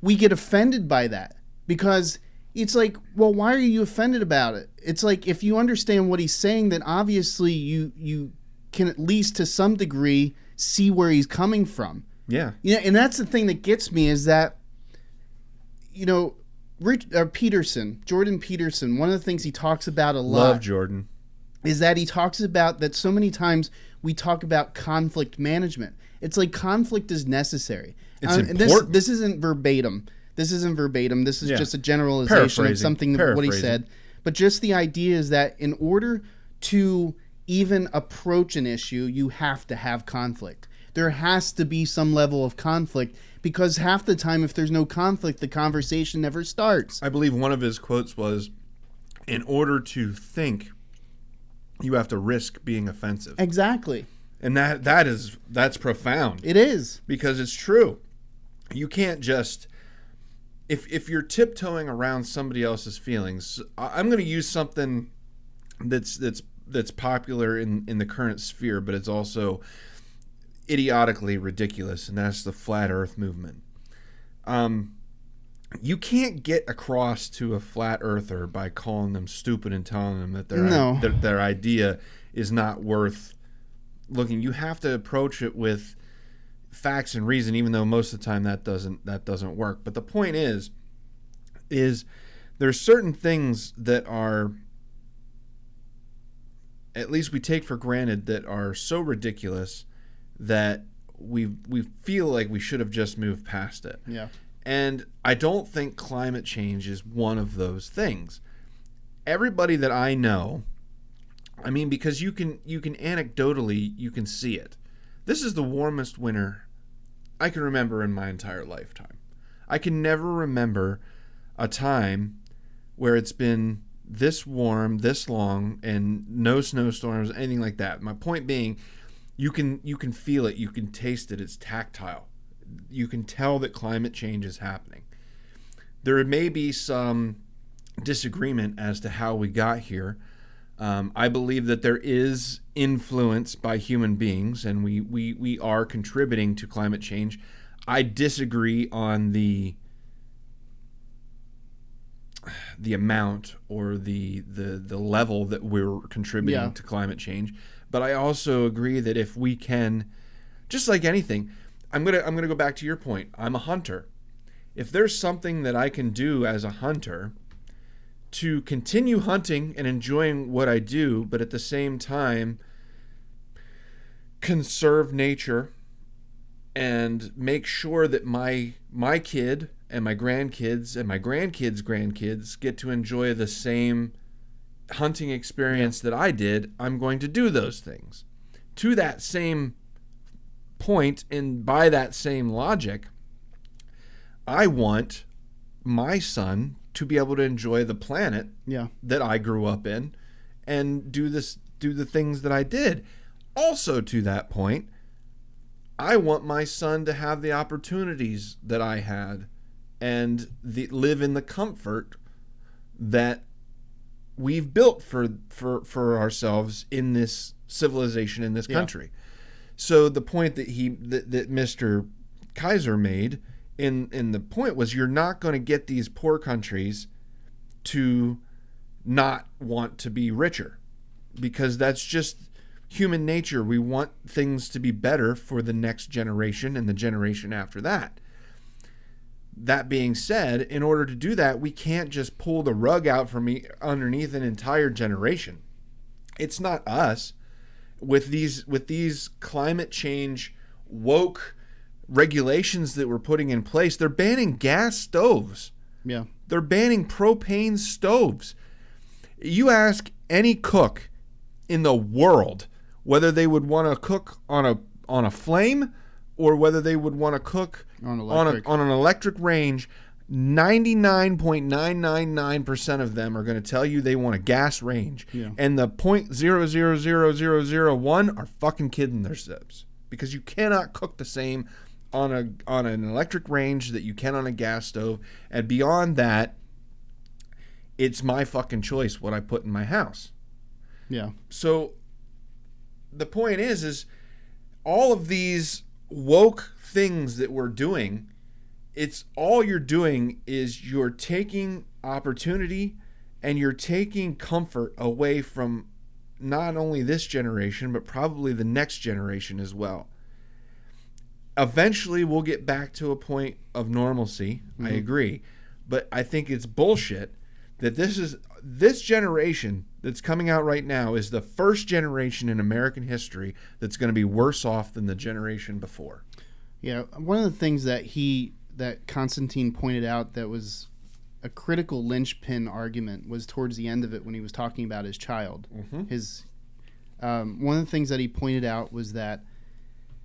we get offended by that, because it's like, well, why are you offended about it? It's like, if you understand what he's saying, then obviously you can at least to some degree see where he's coming from. Yeah. Yeah, and that's the thing that gets me, is that, you know, Jordan Peterson, one of the things he talks about a lot. Love Jordan. Is that he talks about that so many times we talk about conflict management. It's like conflict is necessary. It's and important. This isn't verbatim. This is just a generalization of Paraphrasing. what he said. But just the idea is that in order to even approach an issue, you have to have conflict. There has to be some level of conflict, because half the time, if there's no conflict, the conversation never starts. I believe one of his quotes was, in order to think, you have to risk being offensive. Exactly. And that's profound. It is. Because it's true. You can't just, if you're tiptoeing around somebody else's feelings, I'm going to use something that's popular in the current sphere, but it's also idiotically ridiculous, and that's the flat earth movement. You can't get across to a flat earther by calling them stupid and telling them that their idea is not worth looking. You have to approach it with facts and reason, even though most of the time that doesn't work. But the point is there's certain things that are, at least we take for granted, that are so ridiculous that we feel like we should have just moved past it. Yeah. And I don't think climate change is one of those things. Everybody that I know, I mean, because you can anecdotally, you can see it. This is the warmest winter I can remember in my entire lifetime. I can never remember a time where it's been this warm, this long, and no snowstorms, anything like that. My point being, you can feel it, you can taste it, it's tactile. You can tell that climate change is happening. There may be some disagreement as to how we got here. I believe that there is influence by human beings, and we are contributing to climate change. I disagree on the amount or the level that we're contributing to climate change. But I also agree that if we can, just like anything, I'm gonna go back to your point. I'm a hunter. If there's something that I can do as a hunter to continue hunting and enjoying what I do, but at the same time conserve nature and make sure that my kid and my grandkids and my grandkids get to enjoy the same hunting experience that I did, I'm going to do those things. To that same point, and by that same logic, I want my son to be able to enjoy the planet that I grew up in and do the things that I did. Also, to that point, I want my son to have the opportunities that I had and live in the comfort that we've built for ourselves in this civilization, in this country. So the point that that Mr. Kisir made in the point was, you're not going to get these poor countries to not want to be richer, because that's just human nature. We want things to be better for the next generation and the generation after that. That being said, in order to do that, we can't just pull the rug out from underneath an entire generation. It's not us. with these climate change woke regulations that we're putting in place, they're banning gas stoves. Yeah. They're banning propane stoves. You ask any cook in the world whether they would want to cook on a flame or whether they would want to cook on an electric range, 99.999% of them are going to tell you they want a gas range. Yeah. And the 0.000001 are fucking kidding themselves, because you cannot cook the same on an electric range that you can on a gas stove. And beyond that, it's my fucking choice what I put in my house. Yeah. So the point is all of these woke things that we're doing, it's all you're doing is you're taking opportunity and you're taking comfort away from not only this generation, but probably the next generation as well. Eventually, we'll get back to a point of normalcy. I agree. But I think it's bullshit that this generation that's coming out right now is the first generation in American history that's going to be worse off than the generation before. Yeah. One of the things that Konstantin pointed out that was a critical linchpin argument was towards the end of it when he was talking about his child. One of the things that he pointed out was that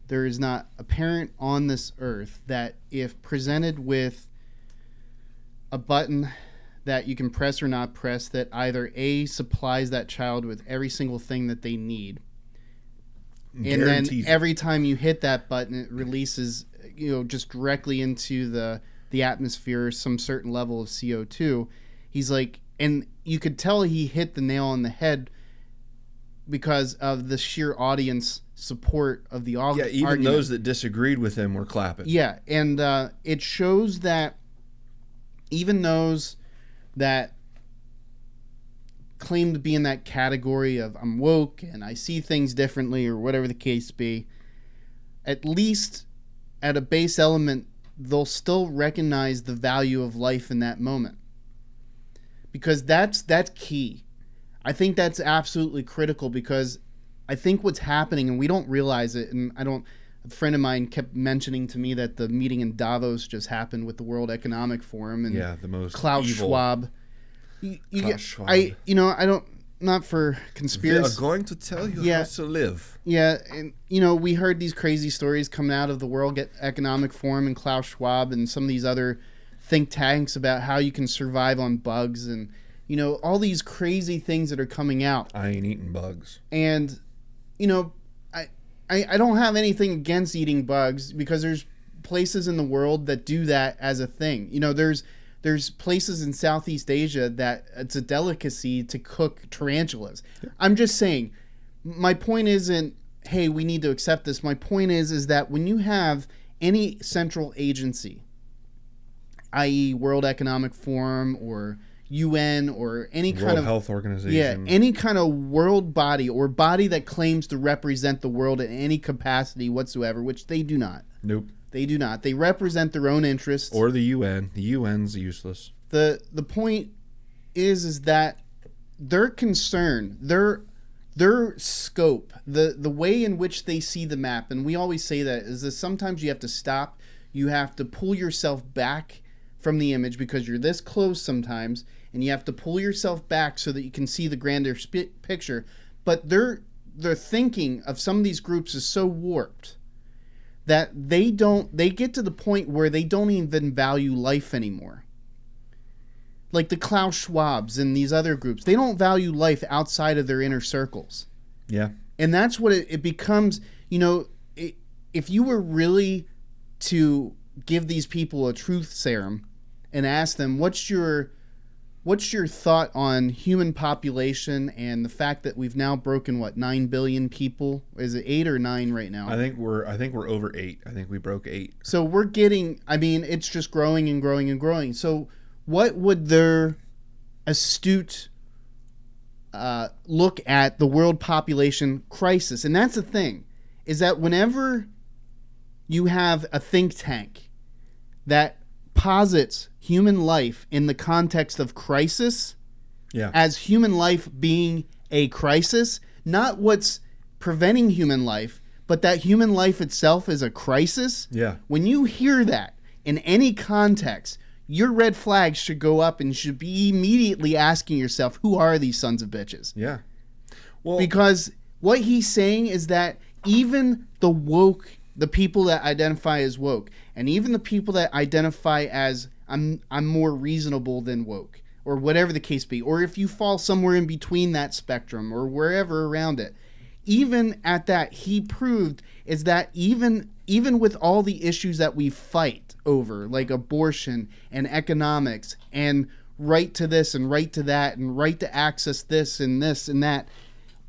there is not a parent on this earth that, if presented with a button that you can press or not press, that either A, supplies that child with every single thing that they need, and then every time you hit that button, it releases, just directly into the atmosphere some certain level of CO2. He's like, and you could tell he hit the nail on the head because of the sheer audience support of the argument. Yeah, even those that disagreed with him were clapping. Yeah, and it shows that even those that claim to be in that category of I'm woke and I see things differently or whatever the case be, at least at a base element, they'll still recognize the value of life in that moment. Because that's key. I think that's absolutely critical, because I think what's happening, and we don't realize it, and a friend of mine kept mentioning to me that the meeting in Davos just happened with the World Economic Forum, and the most Klaus evil. Schwab. Klaus Schwab. I don't, not for conspiracy. They are going to tell you how to live. Yeah, and we heard these crazy stories coming out of the World Economic Forum and Klaus Schwab and some of these other think tanks about how you can survive on bugs and all these crazy things that are coming out. I ain't eating bugs. And I don't have anything against eating bugs, because there's places in the world that do that as a thing. There's places in Southeast Asia that it's a delicacy to cook tarantulas. Yeah. I'm just saying, my point isn't, hey, we need to accept this. My point is that when you have any central agency, i.e. World Economic Forum or UN or any kind World of Health Organization, any kind of world body or body that claims to represent the world in any capacity whatsoever, which they do not. Nope. They do not. They represent their own interests. Or the UN. The UN's useless. The point is that their concern, their scope, the way in which they see the map, and we always say that, is that sometimes you have to stop, you have to pull yourself back from the image because you're this close sometimes, and you have to pull yourself back so that you can see the grander picture. But their thinking of some of these groups is so warped that they get to the point where they don't even value life anymore. Like the Klaus Schwabs and these other groups, they don't value life outside of their inner circles. Yeah. And that's what it becomes. If you were really to give these people a truth serum and ask them, what's your thought on human population and the fact that we've now broken 9 billion people? Is it 8 or 9 right now? I think we're over 8. I think we broke 8. So we're getting, it's just growing and growing and growing. So what would their astute look at the world population crisis? And that's the thing, is that whenever you have a think tank that posits human life in the context of crisis, as human life being a crisis, not what's preventing human life, but that human life itself is a crisis. Yeah. When you hear that in any context, your red flags should go up and you should be immediately asking yourself, who are these sons of bitches? Yeah. Well, Because what he's saying is that even the woke, the people that identify as woke, and even the people that identify as I'm more reasonable than woke, or whatever the case be, or if you fall somewhere in between that spectrum or wherever around it, even at that, he proved is that even with all the issues that we fight over, like abortion and economics and right to this and right to that and right to access this and that,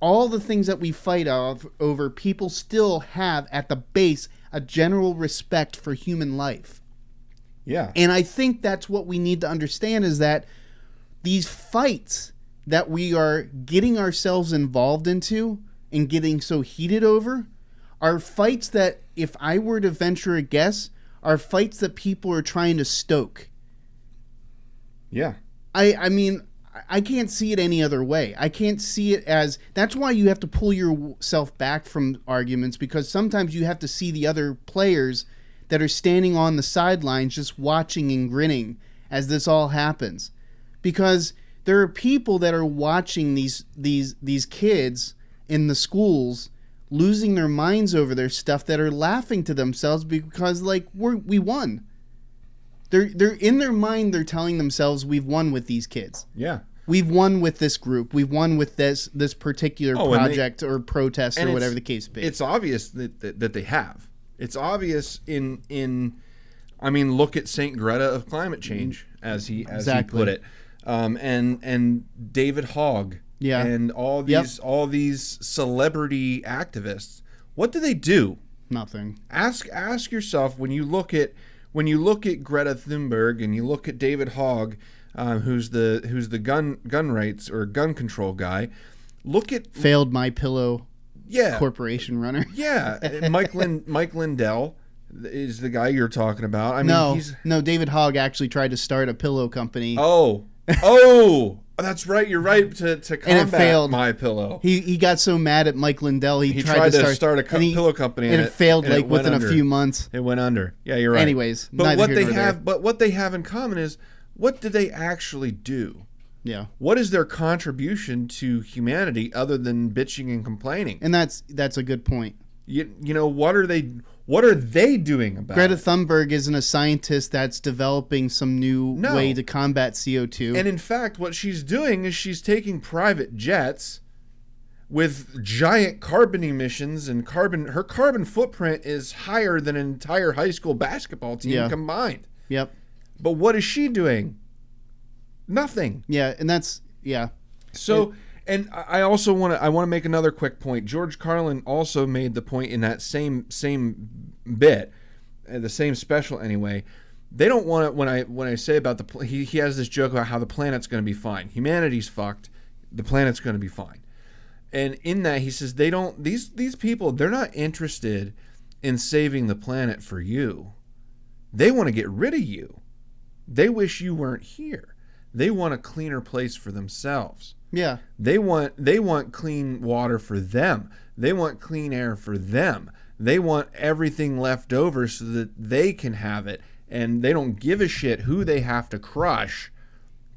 all the things that we fight over, people still have at the base a general respect for human life. yeah. And I think that's what we need to understand, is that these fights that we are getting ourselves involved into and getting so heated over are fights that, if I were to venture a guess, are fights that people are trying to stoke. Yeah. I mean, I can't see it any other way. I can't see it as... That's why you have to pull yourself back from arguments, because sometimes you have to see the other players that are standing on the sidelines just watching and grinning as this all happens. Because there are people that are watching these kids in the schools losing their minds over their stuff, that are laughing to themselves because, like, we won. They're in their mind, they're telling themselves, we've won with these kids. Yeah. We've won with this group. We've won with this particular project or protest or whatever the case be. It's obvious that they have. It's obvious in I mean, look at Saint Greta of climate change, as he put it, and David Hogg, and all these celebrity activists. What do? Nothing. Ask yourself, when you look at Greta Thunberg and you look at David Hogg, who's the gun rights or gun control guy. Look at failed My Pillow corporation runner. Yeah, Mike Lindell is the guy you're talking about. I mean, no, David Hogg actually tried to start a pillow company. Oh, that's right. You're right. To combat and it failed. My Pillow. He got so mad at Mike Lindell. He tried to start a pillow company, and it failed within a few months. It went under. Yeah, you're right. Anyways, but what they have in common is, what do they actually do? Yeah. What is their contribution to humanity other than bitching and complaining? And that's a good point. You know, what are they doing about Greta it? Thunberg isn't a scientist that's developing some new way to combat CO2. And in fact, what she's doing is she's taking private jets with giant carbon emissions, and her carbon footprint is higher than an entire high school basketball team combined. Yep. But what is she doing? Nothing. Yeah, and that's So, and I also want to make another quick point. George Carlin also made the point in that same bit, the same special anyway. They don't want to, when I say about he has this joke about how the planet's going to be fine. Humanity's fucked. The planet's going to be fine. And in that, he says these people, they're not interested in saving the planet for you. They want to get rid of you. They wish you weren't here. They want a cleaner place for themselves. Yeah. They want clean water for them. They want clean air for them. They want everything left over so that they can have it, and they don't give a shit who they have to crush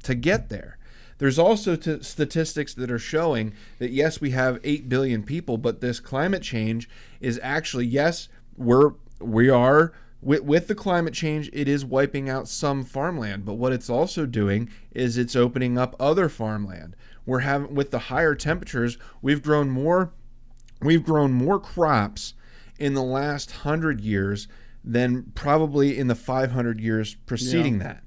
to get there. There's also statistics that are showing that, yes, we have 8 billion people, but this climate change is actually, yes, we are with the climate change, it is wiping out some farmland, but what it's also doing is it's opening up other farmland. With the higher temperatures, we've grown more crops in the last 100 years than probably in the 500 years preceding that.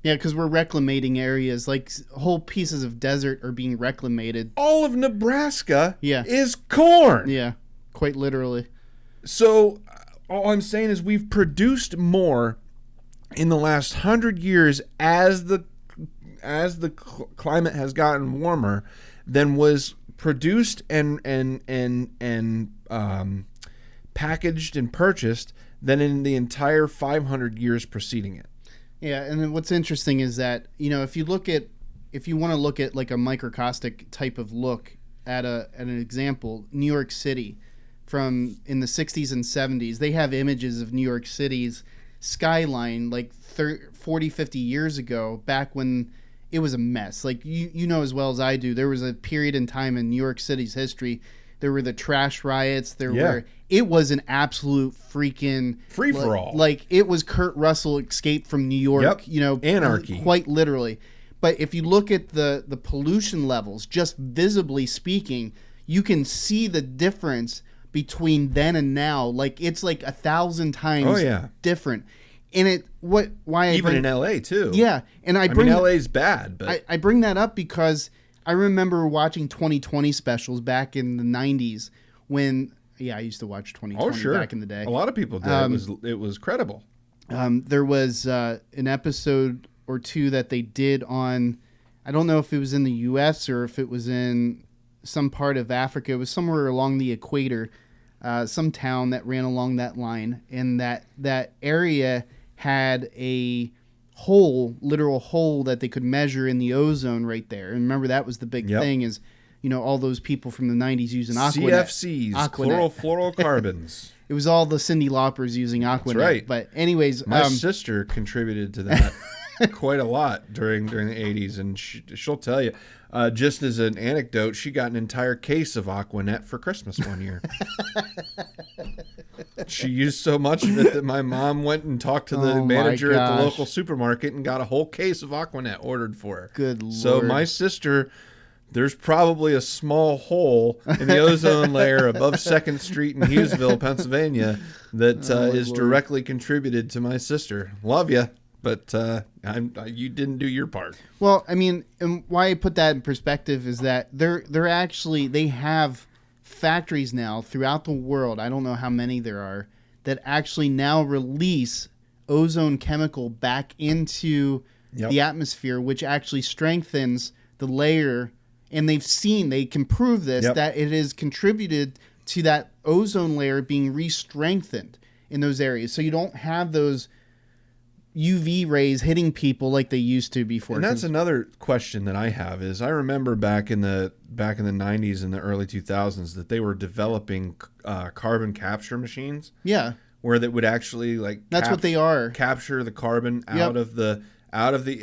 Yeah, because we're reclamating areas, like whole pieces of desert are being reclamated. All of Nebraska is corn. Yeah, quite literally. So all I'm saying is we've produced more in the last 100 years as the climate has gotten warmer than was produced and packaged and purchased than in the entire 500 years preceding it. Yeah, and then what's interesting is that, you know, if you want to look at like a microcosmic type of look at an example, New York City, from in the 60s and 70s. They have images of New York City's skyline like 40, 50 years ago, back when it was a mess. Like you know as well as I do, there was a period in time in New York City's history. There were the trash riots. It was an absolute freaking free for all. Like it was Kurt Russell Escape from New York. Yep. Anarchy, quite literally. But if you look at the pollution levels, just visibly speaking, you can see the difference between then and now. Like it's like 1,000 times different. And even in LA too. Yeah, and I mean LA's bad, but I bring that up because I remember watching 2020 specials back in the 90s when I used to watch 2020 back in the day. A lot of people did. It was credible. There was an episode or two that they did on, I don't know if it was in the US or if it was in some part of Africa. It was somewhere along the equator, some town that ran along that line, and that area had a literal hole that they could measure in the ozone right there. And remember, that was the big thing is, all those people from the 90s using Aquanet. CFCs, chlorofluorocarbons. It was all the Cyndi Laupers using Aquanet. That's right. But anyways, my sister contributed to that quite a lot during the 80s, and she'll tell you. Just as an anecdote, she got an entire case of Aquanet for Christmas one year. She used so much of it that my mom went and talked to the manager at the local supermarket and got a whole case of Aquanet ordered for her. Good Lord. So my sister, there's probably a small hole in the ozone layer above 2nd Street in Hughesville, Pennsylvania, that is directly contributed to my sister. Love you. But you didn't do your part. Well, I mean, and why I put that in perspective is that they have factories now throughout the world. I don't know how many there are that actually now release ozone chemical back into the atmosphere, which actually strengthens the layer. And they can prove this, that it has contributed to that ozone layer being re-strengthened in those areas. So you don't have those UV rays hitting people like they used to before. And that's another question that I have is I remember back in the 90s and the early 2000s that they were developing carbon capture machines. Yeah. Where that would actually that's what they are. Capture the carbon out of the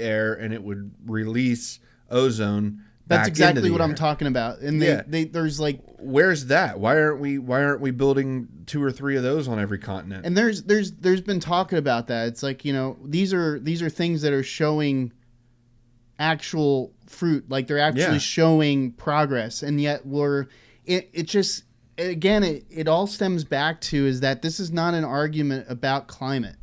air, and it would release ozone. That's exactly what I'm talking about. And there's where's that? Why aren't we building 2 or 3 of those on every continent? And there's been talking about that. It's like, these are things that are showing actual fruit, like they're actually showing progress, and yet it all stems back to is that this is not an argument about climate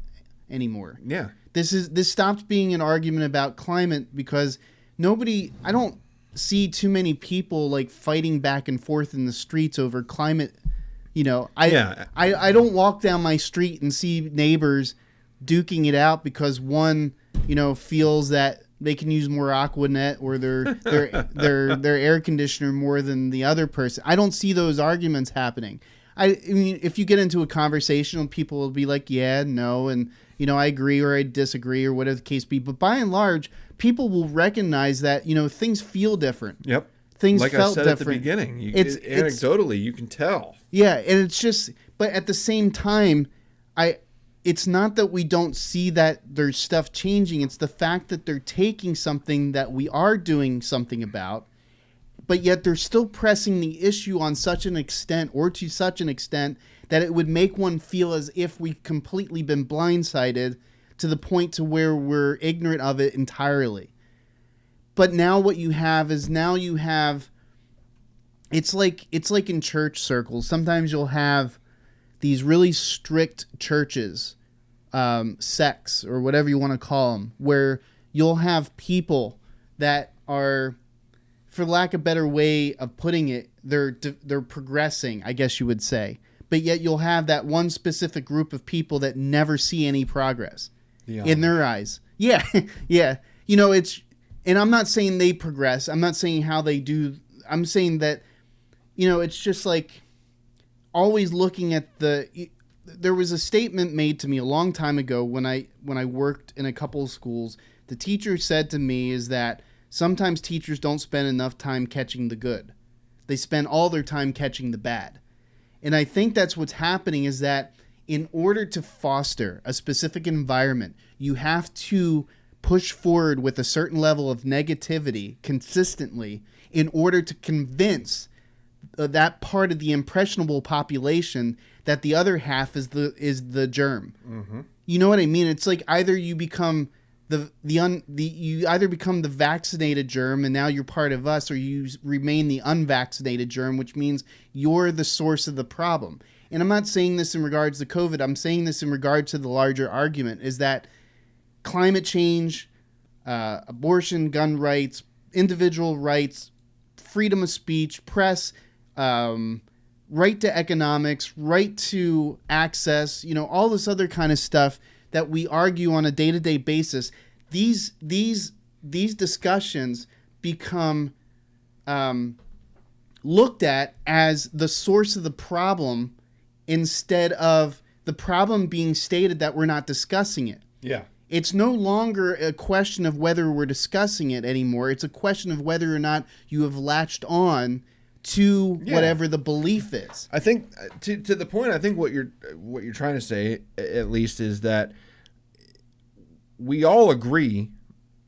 anymore. Yeah. This stops being an argument about climate because I don't see too many people fighting back and forth in the streets over climate. I don't walk down my street and see neighbors duking it out because one, feels that they can use more Aquanet or their air conditioner more than the other person. I don't see those arguments happening. I mean, if you get into a conversation, people will be like, yeah, no, and I agree or I disagree or whatever the case be. But by and large, people will recognize that things feel different. Yep. Things like felt I said different. At the beginning, anecdotally, you can tell. Yeah, and it's just, but at the same time, it's not that we don't see that there's stuff changing. It's the fact that they're taking something that we are doing something about, but yet they're still pressing the issue on such an extent or to such an extent that it would make one feel as if we've completely been blindsided to the point to where we're ignorant of it entirely. But now what you have is it's like in church circles. Sometimes you'll have these really strict churches, sects or whatever you want to call them, where you'll have people that are, for lack of a better way of putting it, they're progressing, I guess you would say. But yet you'll have that one specific group of people that never see any progress in their eyes. Yeah, yeah. And I'm not saying they progress. I'm not saying how they do. I'm saying that, it's just like always looking at there was a statement made to me a long time ago when I worked in a couple of schools. The teacher said to me is that sometimes teachers don't spend enough time catching the good. They spend all their time catching the bad. And I think that's what's happening, is that in order to foster a specific environment, you have to push forward with a certain level of negativity consistently in order to convince that part of the impressionable population that the other half is the germ. Mm-hmm. You know what I mean? It's like either you become you either become the vaccinated germ and now you're part of us, or you remain the unvaccinated germ, which means you're the source of the problem. And I'm not saying this in regards to COVID. I'm saying this in regard to the larger argument, is that climate change, abortion, gun rights, individual rights, freedom of speech, press, right to economics, right to access, all this other kind of stuff that we argue on a day-to-day basis, these discussions become looked at as the source of the problem, instead of the problem being stated that we're not discussing it. Yeah. It's no longer a question of whether we're discussing it anymore. It's a question of whether or not you have latched on to whatever the belief is. I think to the point, I think what you're trying to say, at least, is that we all agree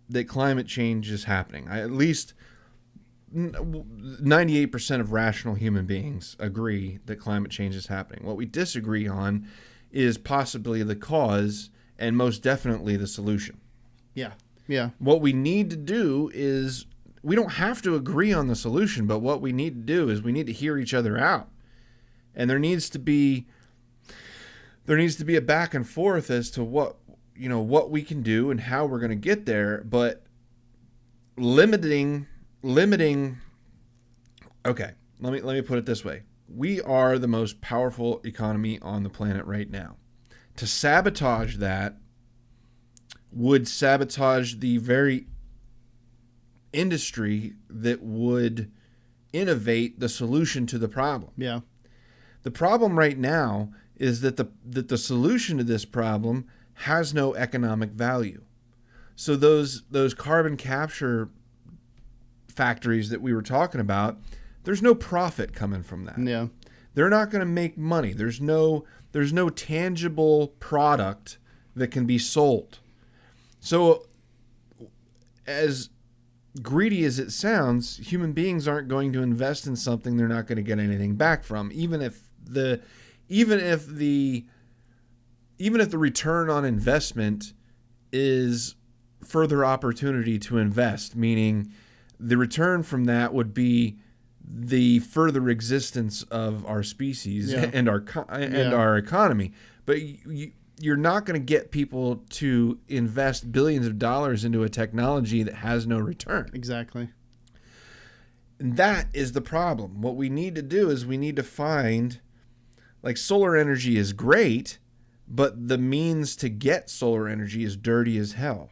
that climate change is happening. At least 98% of rational human beings agree that climate change is happening. What we disagree on is possibly the cause and most definitely the solution. Yeah. Yeah. What we need to do is, we don't have to agree on the solution, but what we need to do is we need to hear each other out. And there needs to be a back and forth as to what we can do and how we're going to get there, but limiting okay, let me put it this way. We are the most powerful economy on the planet right now. To sabotage that would sabotage the very industry that would innovate the solution to the problem. Yeah. The problem right now is that the solution to this problem has no economic value. So those carbon capture factories that we were talking about, there's no profit coming from that. Yeah. They're not going to make money. There's no tangible product that can be sold. So as greedy as it sounds, human beings aren't going to invest in something they're not going to get anything back from, even if the return on investment is further opportunity to invest, meaning the return from that would be the further existence of our species and our economy. But you're not going to get people to invest billions of dollars into a technology that has no return. Exactly. And that is the problem. What we need to do is we need to find, like, solar energy is great, but the means to get solar energy is dirty as hell.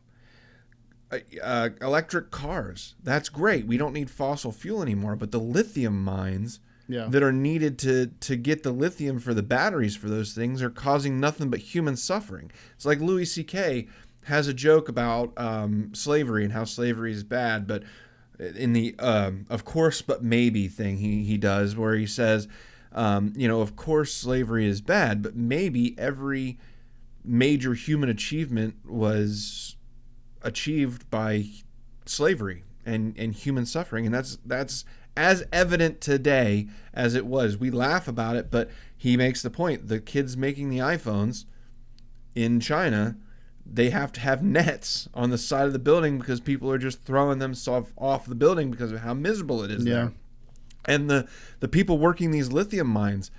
Electric cars, that's great. We don't need fossil fuel anymore, but the lithium mines that are needed to get the lithium for the batteries for those things are causing nothing but human suffering. It's like Louis C.K. has a joke about slavery and how slavery is bad, but in the of course but maybe thing he does, where he says, of course slavery is bad, but maybe every major human achievement was achieved by slavery and human suffering, and that's as evident today as it was. We laugh about it, but he makes the point. The kids making the iPhones in China, they have to have nets on the side of the building because people are just throwing them off the building because of how miserable it is there. And the people working these lithium mines,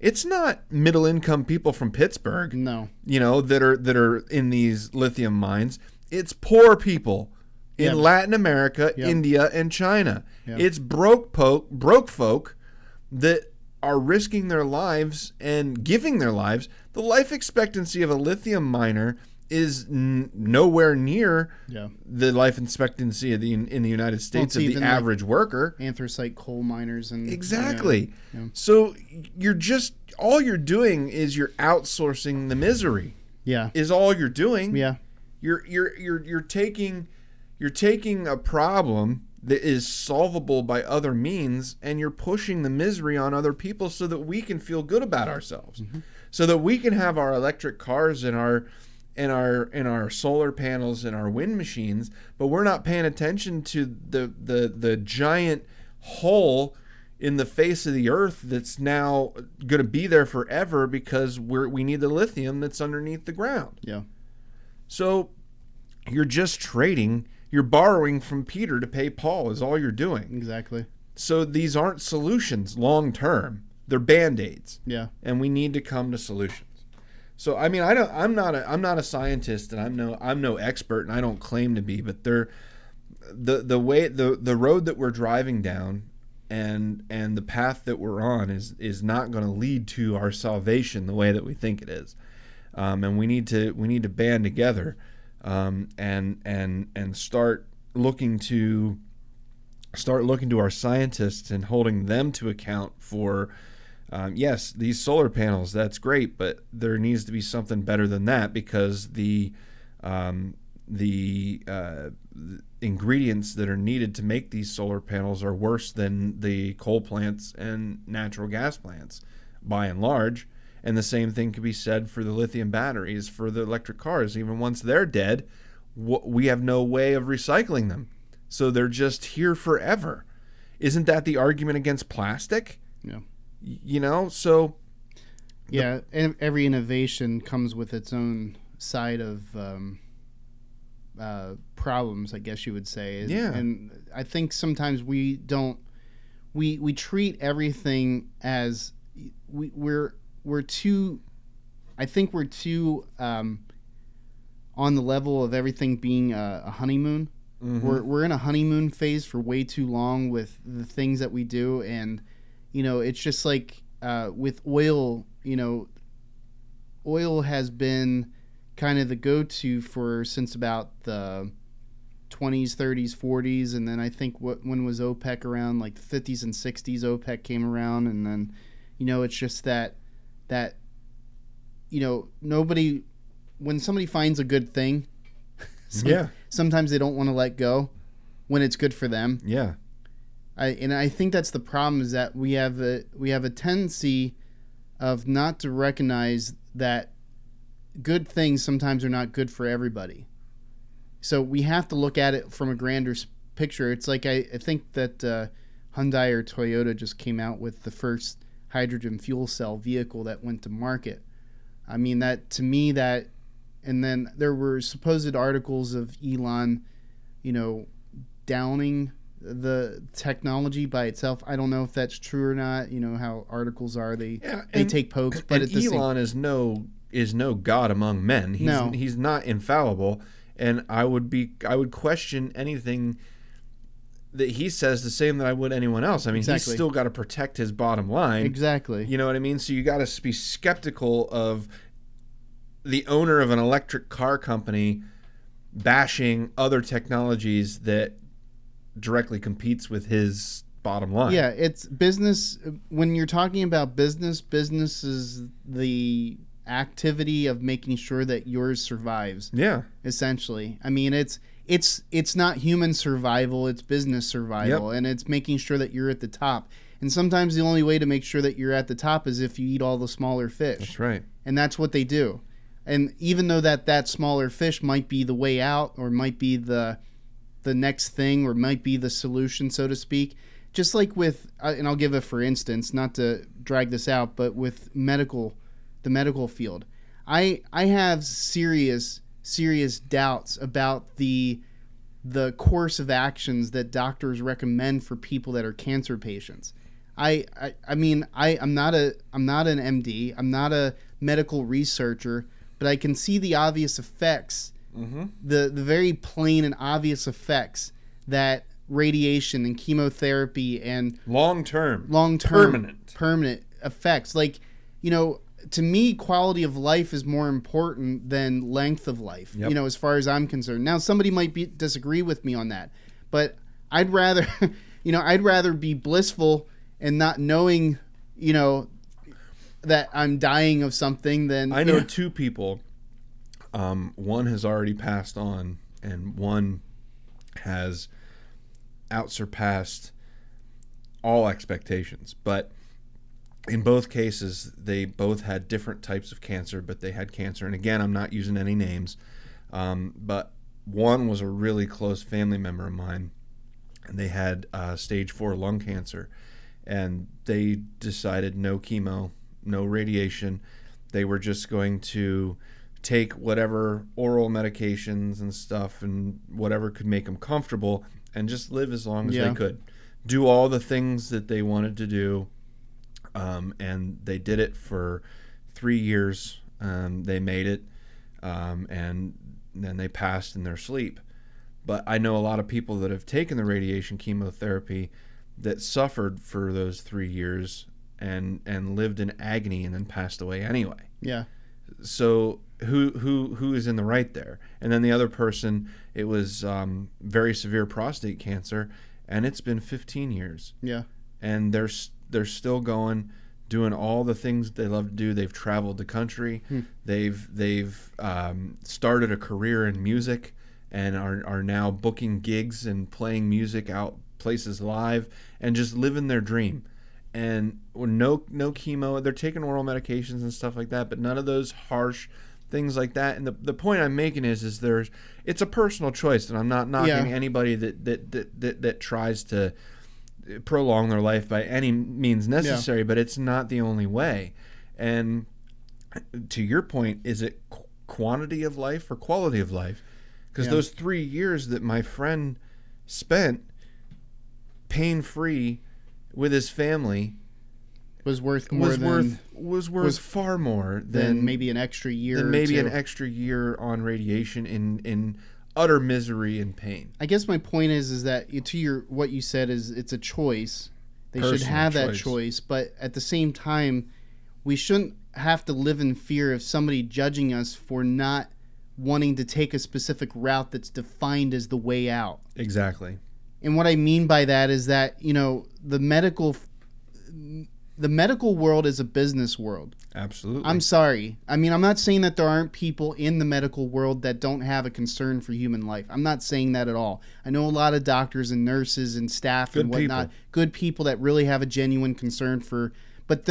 it's not middle income people from Pittsburgh, that are in these lithium mines. It's poor people in Latin America, India, and China. It's broke folk that are risking their lives and giving their lives. The life expectancy of a lithium miner is nowhere near the life expectancy of in the United States of the average worker. Anthracite coal miners and exactly. So all you're doing is you're outsourcing the misery. Is all you're doing. You're taking a problem that is solvable by other means, and you're pushing the misery on other people so that we can feel good about ourselves, so that we can have our electric cars and our solar panels and our wind machines, but we're not paying attention to the giant hole in the face of the earth that's now going to be there forever because we need the lithium that's underneath the ground. Yeah. So you're just trading. You're borrowing from Peter to pay Paul is all you're doing. Exactly. So these aren't solutions long term. They're band-aids. Yeah. And we need to come to solutions. So I mean, I'm not a scientist, and I'm no expert, and I don't claim to be, but the road that we're driving down and the path that we're on is not going to lead to our salvation the way that we think it is. And we need to band together. And start looking to our scientists and holding them to account for, yes, these solar panels, that's great, but there needs to be something better than that, because the ingredients that are needed to make these solar panels are worse than the coal plants and natural gas plants by and large. And the same thing could be said for the lithium batteries for the electric cars. Even once they're dead, we have no way of recycling them. So they're just here forever. Isn't that the argument against plastic? Yeah. So... Yeah, every innovation comes with its own side of problems, I guess you would say. Yeah. And I think sometimes we don't... We treat everything as... We're too on the level of everything being a honeymoon. Mm-hmm. We're in a honeymoon phase for way too long with the things that we do, and it's just like with oil. Oil has been kind of the go-to since about the 20s, 30s, 40s, and then I think when was OPEC around, like the 50s and 60s, OPEC came around, and then it's just that nobody, when somebody finds a good thing, sometimes they don't want to let go when it's good for them. Yeah. I think that's the problem, is that we have a tendency of not to recognize that good things sometimes are not good for everybody. So we have to look at it from a grander picture. It's like I think that Hyundai or Toyota just came out with the first hydrogen fuel cell vehicle that went to market. I mean, that to me, and then there were supposed articles of Elon, downing the technology by itself. I don't know if that's true or not. How articles are, they take pokes, but Elon is no god among men. He's not infallible, and I would question anything that he says the same that I would anyone else. I mean, exactly. He's still got to protect his bottom line. Exactly. You know what I mean? So you got to be skeptical of the owner of an electric car company bashing other technologies that directly competes with his bottom line. Yeah, it's business. When you're talking about business is the activity of making sure that yours survives. Yeah. Essentially. I mean, it's not human survival, it's business survival. Yep. And it's making sure that you're at the top. And sometimes the only way to make sure that you're at the top is if you eat all the smaller fish. That's right. And that's what they do. And even though that smaller fish might be the way out, or might be the next thing, or might be the solution, so to speak, just like with, and I'll give a for instance, not to drag this out, but with the medical field, I have serious doubts about the course of actions that doctors recommend for people that are cancer patients. I mean, I'm not an MD, I'm not a medical researcher, but I can see the obvious effects, the very plain and obvious effects that radiation and chemotherapy and long-term permanent effects. Like, to me, quality of life is more important than length of life, yep. As far as I'm concerned. Now, somebody might disagree with me on that, but I'd rather, I'd rather be blissful and not knowing, that I'm dying of something than... I know two people. One has already passed on, and one has outsurpassed all expectations. But in both cases, they both had different types of cancer, but they had cancer. And again, I'm not using any names, but one was a really close family member of mine, and they had stage 4 lung cancer. And they decided no chemo, no radiation. They were just going to take whatever oral medications and stuff and whatever could make them comfortable and just live as long as they could. Do all the things that they wanted to do. And they did it for 3 years. They made it. And then they passed in their sleep. But I know a lot of people that have taken the radiation chemotherapy that suffered for those 3 years and lived in agony and then passed away anyway. Yeah. So who is in the right there? And then the other person, it was very severe prostate cancer, and it's been 15 years. Yeah. And they're still going, doing all the things they love to do. They've traveled the country. They've started a career in music and are now booking gigs and playing music out places live and just living their dream. And no chemo. They're taking oral medications and stuff like that, but none of those harsh things like that. And the point I'm making is it's a personal choice, and I'm not knocking anybody that tries to prolong their life by any means necessary, but it's not the only way. And to your point, is it quantity of life or quality of life? Because those 3 years that my friend spent pain-free with his family was worth far more than maybe an extra year. Than maybe an extra year on radiation in utter misery and pain. I guess my point is that what you said is it's a choice. They should Personal have that choice. choice, but at the same time, we shouldn't have to live in fear of somebody judging us for not wanting to take a specific route that's defined as the way out. Exactly. And what I mean by that is that, the medical world is a business world. Absolutely. I'm sorry. I mean, I'm not saying that there aren't people in the medical world that don't have a concern for human life. I'm not saying that at all. I know a lot of doctors and nurses and staff and whatnot, good people that really have a genuine concern for, but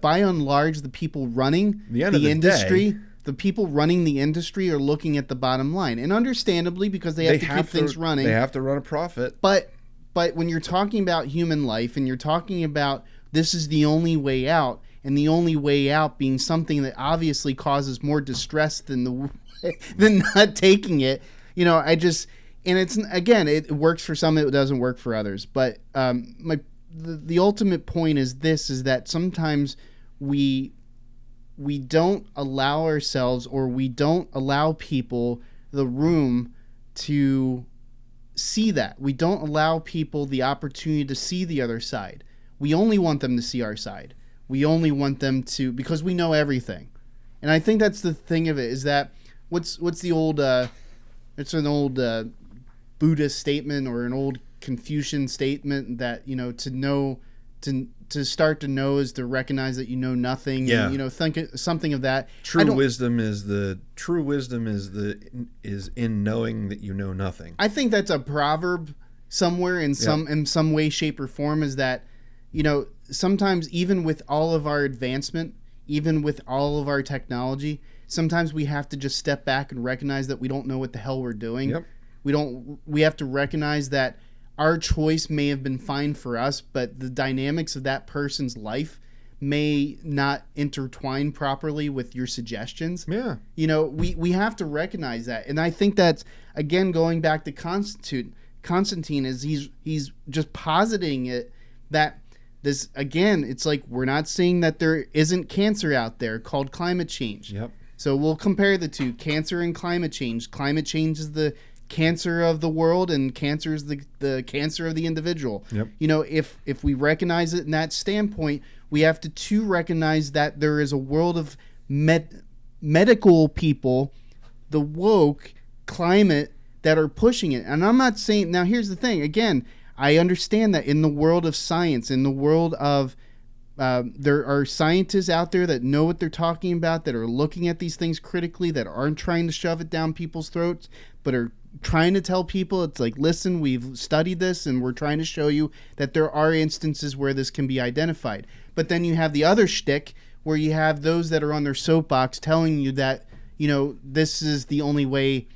by and large, the people running the industry, the people running the industry are looking at the bottom line, and understandably, because they have to keep things running. They have to run a profit. But when you're talking about human life and you're talking about this is the only way out, and the only way out being something that obviously causes more distress than not taking it, it works for some, it doesn't work for others. But the ultimate point is that sometimes we don't allow ourselves, or we don't allow people the room to see that. We don't allow people the opportunity to see the other side. We only want them to see our side. We only want them to, because we know everything. And I think that's the thing of it, is that what's the old it's an old Buddhist statement or an old Confucian statement that, to start to know is to recognize that you know nothing. Yeah. And, think something of that. True wisdom is in knowing that you know nothing. I think that's a proverb somewhere in some way, shape, or form, is that, sometimes even with all of our advancement, even with all of our technology, sometimes we have to just step back and recognize that we don't know what the hell we're doing. Yep. We have to recognize that our choice may have been fine for us, but the dynamics of that person's life may not intertwine properly with your suggestions. Yeah. We have to recognize that. And I think that's, again, going back to Konstantin, is he's just positing it that this, again, it's like, we're not saying that there isn't cancer out there called climate change. Yep. So we'll compare the two, cancer and climate change. Climate change is the cancer of the world, and cancer is the cancer of the individual. Yep. If we recognize it in that standpoint, we have to recognize that there is a world of medical people, the woke climate, that are pushing it. And I'm not saying, now here's the thing, again, I understand that in the world of science, in the world of There are scientists out there that know what they're talking about, that are looking at these things critically, that aren't trying to shove it down people's throats, but are trying to tell people, it's like, listen, we've studied this and we're trying to show you that there are instances where this can be identified. But then you have the other shtick where you have those that are on their soapbox telling you that, this is the only way,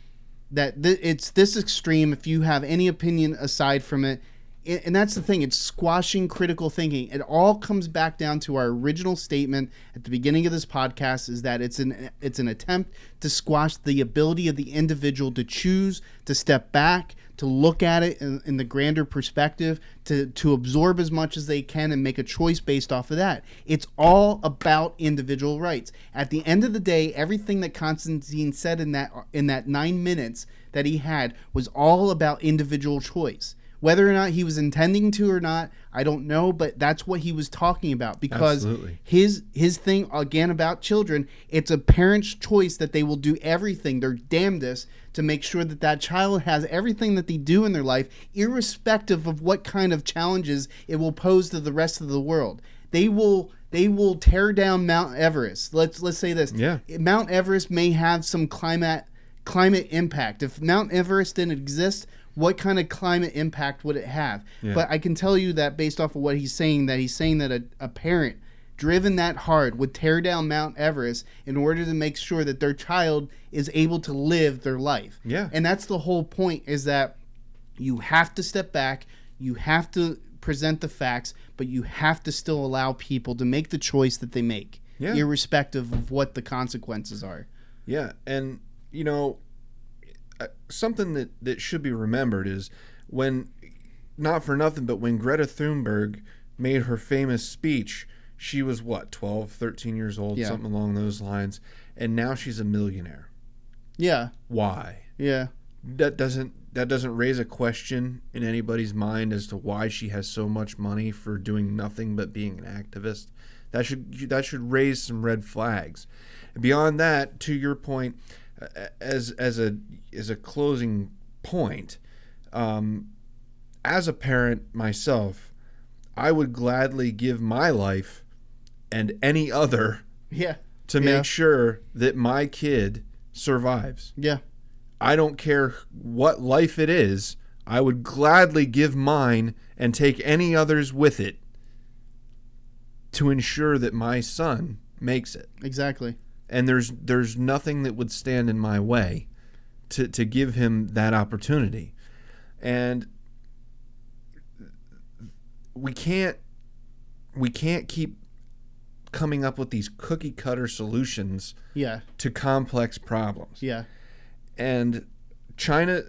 that it's this extreme. If you have any opinion aside from it, and that's the thing, it's squashing critical thinking. It all comes back down to our original statement at the beginning of this podcast, is that it's an attempt to squash the ability of the individual to choose, to step back, to look at it in the grander perspective, to absorb as much as they can and make a choice based off of that. It's all about individual rights. At the end of the day, everything that Konstantin said in that 9 minutes that he had was all about individual choice. Whether or not he was intending to or not, I don't know, but that's what he was talking about. Because Absolutely. his thing, again, about children, it's a parent's choice that they will do everything, their damnedest, to make sure that that child has everything that they do in their life, irrespective of what kind of challenges it will pose to the rest of the world. They will tear down Mount Everest. Let's say this. Yeah. Mount Everest may have some climate impact. If Mount Everest didn't exist, what kind of climate impact would it have? Yeah. But I can tell you that based off of what he's saying that a parent driven that hard would tear down Mount Everest in order to make sure that their child is able to live their life. Yeah. And that's the whole point, is that you have to step back, you have to present the facts, but you have to still allow people to make the choice that they make, irrespective of what the consequences are. Yeah, and something that should be remembered is when, not for nothing, but when Greta Thunberg made her famous speech, she was 12, 13 years old, something along those lines, and now she's a millionaire. Yeah. Why? Yeah. That doesn't raise a question in anybody's mind as to why she has so much money for doing nothing but being an activist. That should raise some red flags. Beyond that, to your point, as a closing point, as a parent myself, I would gladly give my life and any other to make sure that my kid survives. Yeah. I don't care what life it is. I would gladly give mine and take any others with it to ensure that my son makes it. Exactly. And there's nothing that would stand in my way to give him that opportunity. And we can't keep coming up with these cookie cutter solutions to complex problems. Yeah. And China,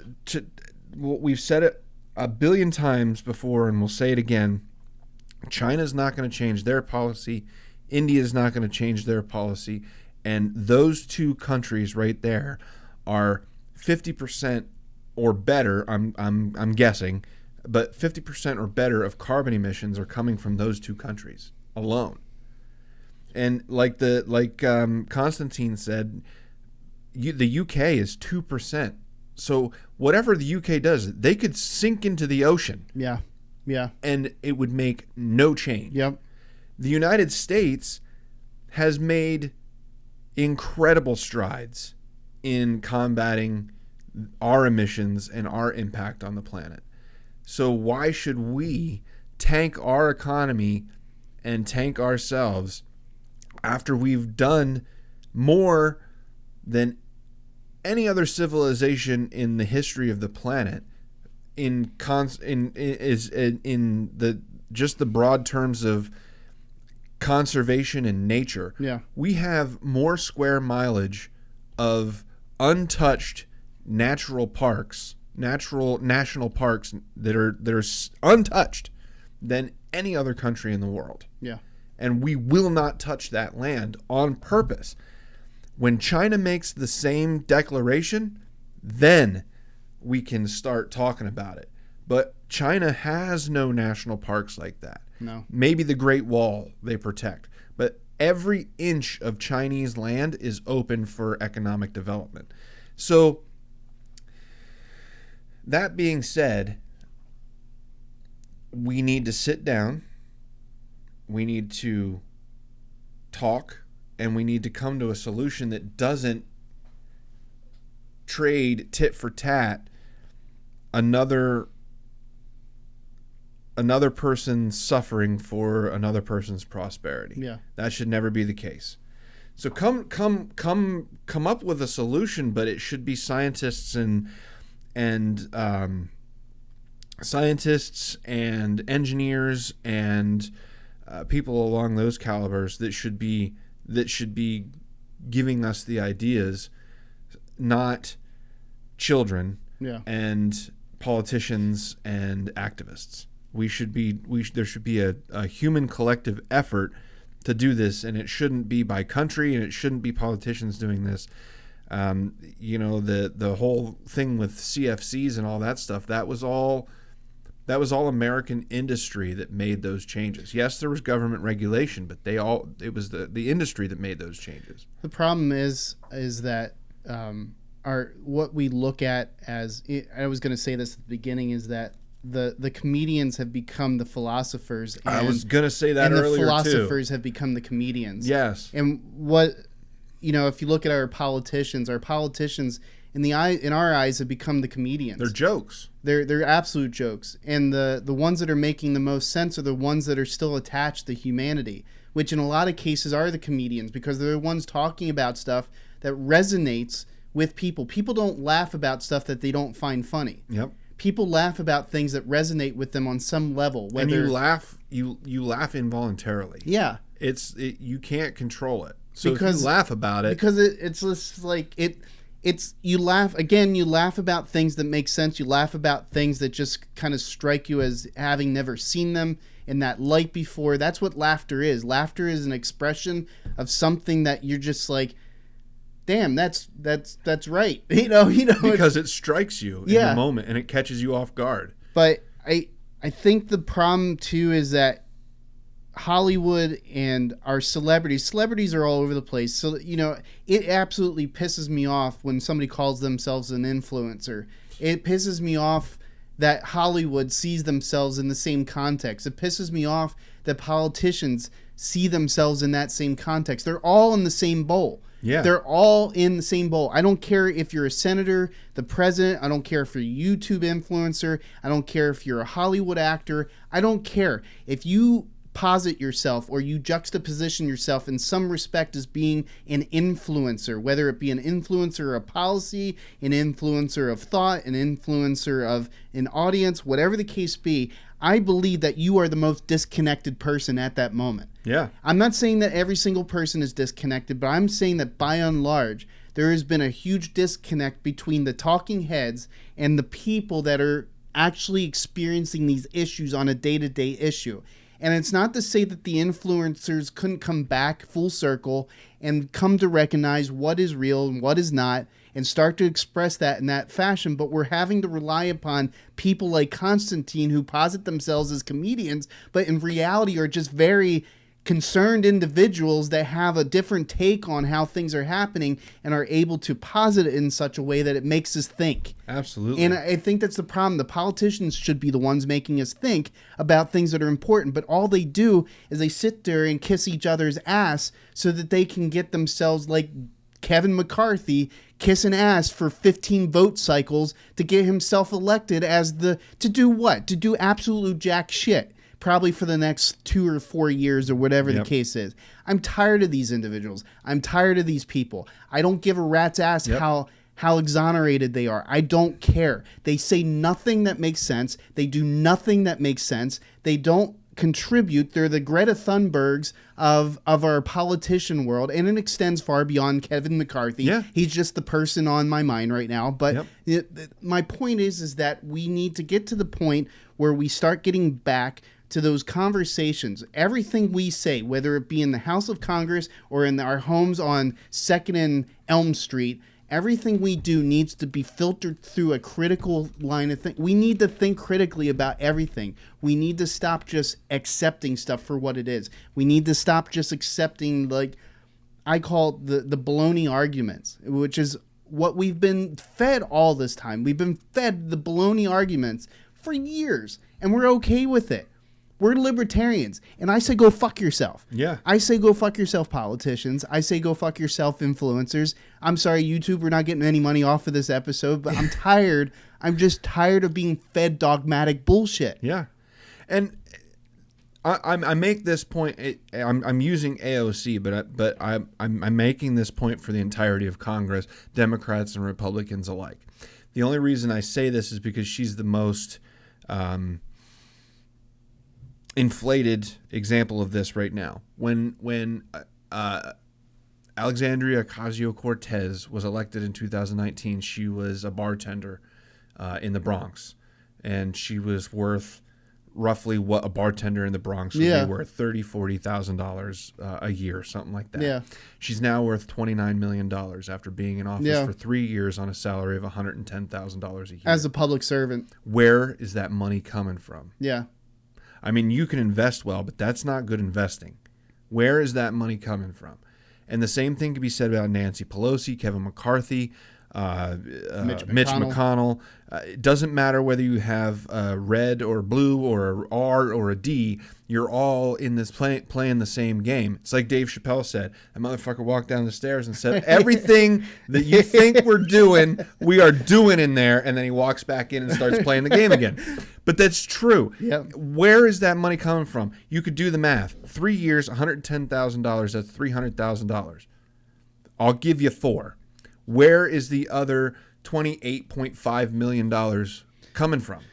we've said it a billion times before, and we'll say it again, China's not going to change their policy. India's not going to change their policy. And those two countries right there are 50% or better, I'm guessing, but 50% or better of carbon emissions are coming from those two countries alone. And like Konstantin said, the UK is 2%. So whatever the UK does, they could sink into the ocean. Yeah. Yeah. And it would make no change. Yep. The United States has made incredible strides in combating our emissions and our impact on the planet. So why should we tank our economy and tank ourselves after we've done more than any other civilization in the history of the planet in the broad terms of conservation and nature? Yeah. We have more square mileage of untouched national parks that are untouched than any other country in the world. Yeah. And we will not touch that land on purpose. When China makes the same declaration, then we can start talking about it. But China has no national parks like that. No. Maybe the Great Wall they protect. But every inch of Chinese land is open for economic development. So, that being said, we need to sit down we need to talk, and we need to come to a solution that doesn't trade tit for tat another person suffering for another person's prosperity. Yeah. That should never be the case. So come up with a solution, but it should be scientists and engineers and people along those calibers that should be giving us the ideas, not children and politicians and activists. There should be a human collective effort to do this, and it shouldn't be by country, and it shouldn't be politicians doing this. The whole thing with CFCs and all that stuff, that was all American industry that made those changes. Yes, there was government regulation, but it was the industry that made those changes. The problem is that what we look at as, I was going to say this at the beginning, is that the comedians have become the philosophers. I was going to say that earlier too. And the philosophers have become the comedians. Yes. And if you look at our politicians in our eyes have become the comedians. They're jokes. They're absolute jokes. And the ones that are making the most sense are the ones that are still attached to humanity, which in a lot of cases are the comedians, because they're the ones talking about stuff that resonates with people. People don't laugh about stuff that they don't find funny. Yep. People laugh about things that resonate with them on some level. And you laugh involuntarily. Yeah. You can't control it. So if you laugh about it, because it's just like you laugh about things that make sense. You laugh about things that just kind of strike you as having never seen them in that light before. That's what laughter is. Laughter is an expression of something that you're just like, damn, that's right. Because it strikes you in the moment and it catches you off guard. But I think the problem too is that Hollywood and our celebrities are all over the place. So, it absolutely pisses me off when somebody calls themselves an influencer. It pisses me off that Hollywood sees themselves in the same context. It pisses me off that politicians see themselves in that same context. They're all in the same bowl. Yeah. They're all in the same bowl. I don't care if you're a senator, the president. I don't care if you're a YouTube influencer. I don't care if you're a Hollywood actor. I don't care. If you posit yourself or you juxtaposition yourself in some respect as being an influencer, whether it be an influencer of policy, an influencer of thought, an influencer of an audience, whatever the case be, I believe that you are the most disconnected person at that moment. Yeah. I'm not saying that every single person is disconnected, but I'm saying that by and large, there has been a huge disconnect between the talking heads and the people that are actually experiencing these issues on a day-to-day issue. And it's not to say that the influencers couldn't come back full circle and come to recognize what is real and what is not and start to express that in that fashion. But we're having to rely upon people like Konstantin who posit themselves as comedians, but in reality are just very concerned individuals that have a different take on how things are happening and are able to posit it in such a way that it makes us think. Absolutely. And I think that's the problem. The politicians should be the ones making us think about things that are important, but all they do is they sit there and kiss each other's ass so that they can get themselves like Kevin McCarthy kissing ass for 15 vote cycles to get himself elected to do what? To do absolute jack shit. Probably for the next 2 or 4 years or whatever the case is. I'm tired of these individuals. I'm tired of these people. I don't give a rat's ass how exonerated they are. I don't care. They say nothing that makes sense. They do nothing that makes sense. They don't contribute. They're the Greta Thunbergs of our politician world, and it extends far beyond Kevin McCarthy. Yeah. He's just the person on my mind right now. But my point is that we need to get to the point where we start getting back to those conversations. Everything we say, whether it be in the House of Congress or in our homes on 2nd and Elm Street, everything we do needs to be filtered through a critical line of thinking. We need to think critically about everything. We need to stop just accepting stuff for what it is. We need to stop just accepting, like I call it the baloney arguments, which is what we've been fed all this time. We've been fed the baloney arguments for years, and we're okay with it. We're libertarians. And I say go fuck yourself. Yeah. I say go fuck yourself, politicians. I say go fuck yourself, influencers. I'm sorry, YouTube, we're not getting any money off of this episode, but I'm tired. I'm just tired of being fed dogmatic bullshit. Yeah. And I make this point. I'm using AOC, but I'm making this point for the entirety of Congress, Democrats and Republicans alike. The only reason I say this is because she's the most inflated example of this right now. When Alexandria Ocasio-Cortez was elected in 2019, she was a bartender in the Bronx, and she was worth roughly what a bartender in the Bronx would be worth, $40,000 a year, something like that. Yeah. She's now worth $29 million after being in office for 3 years on a salary of $110,000 a year. As a public servant. Where is that money coming from? Yeah. I mean, you can invest well, but that's not good investing. Where is that money coming from? And the same thing can be said about Nancy Pelosi, Kevin McCarthy, Mitch McConnell. It doesn't matter whether you have red or blue or a R or a D. You're all in this playing the same game. It's like Dave Chappelle said. That motherfucker walked down the stairs and said, everything that you think we're doing, we are doing in there. And then he walks back in and starts playing the game again. But that's true. Yep. Where is that money coming from? You could do the math. 3 years, $110,000. That's $300,000. I'll give you 4. Where is the other $28.5 million coming from?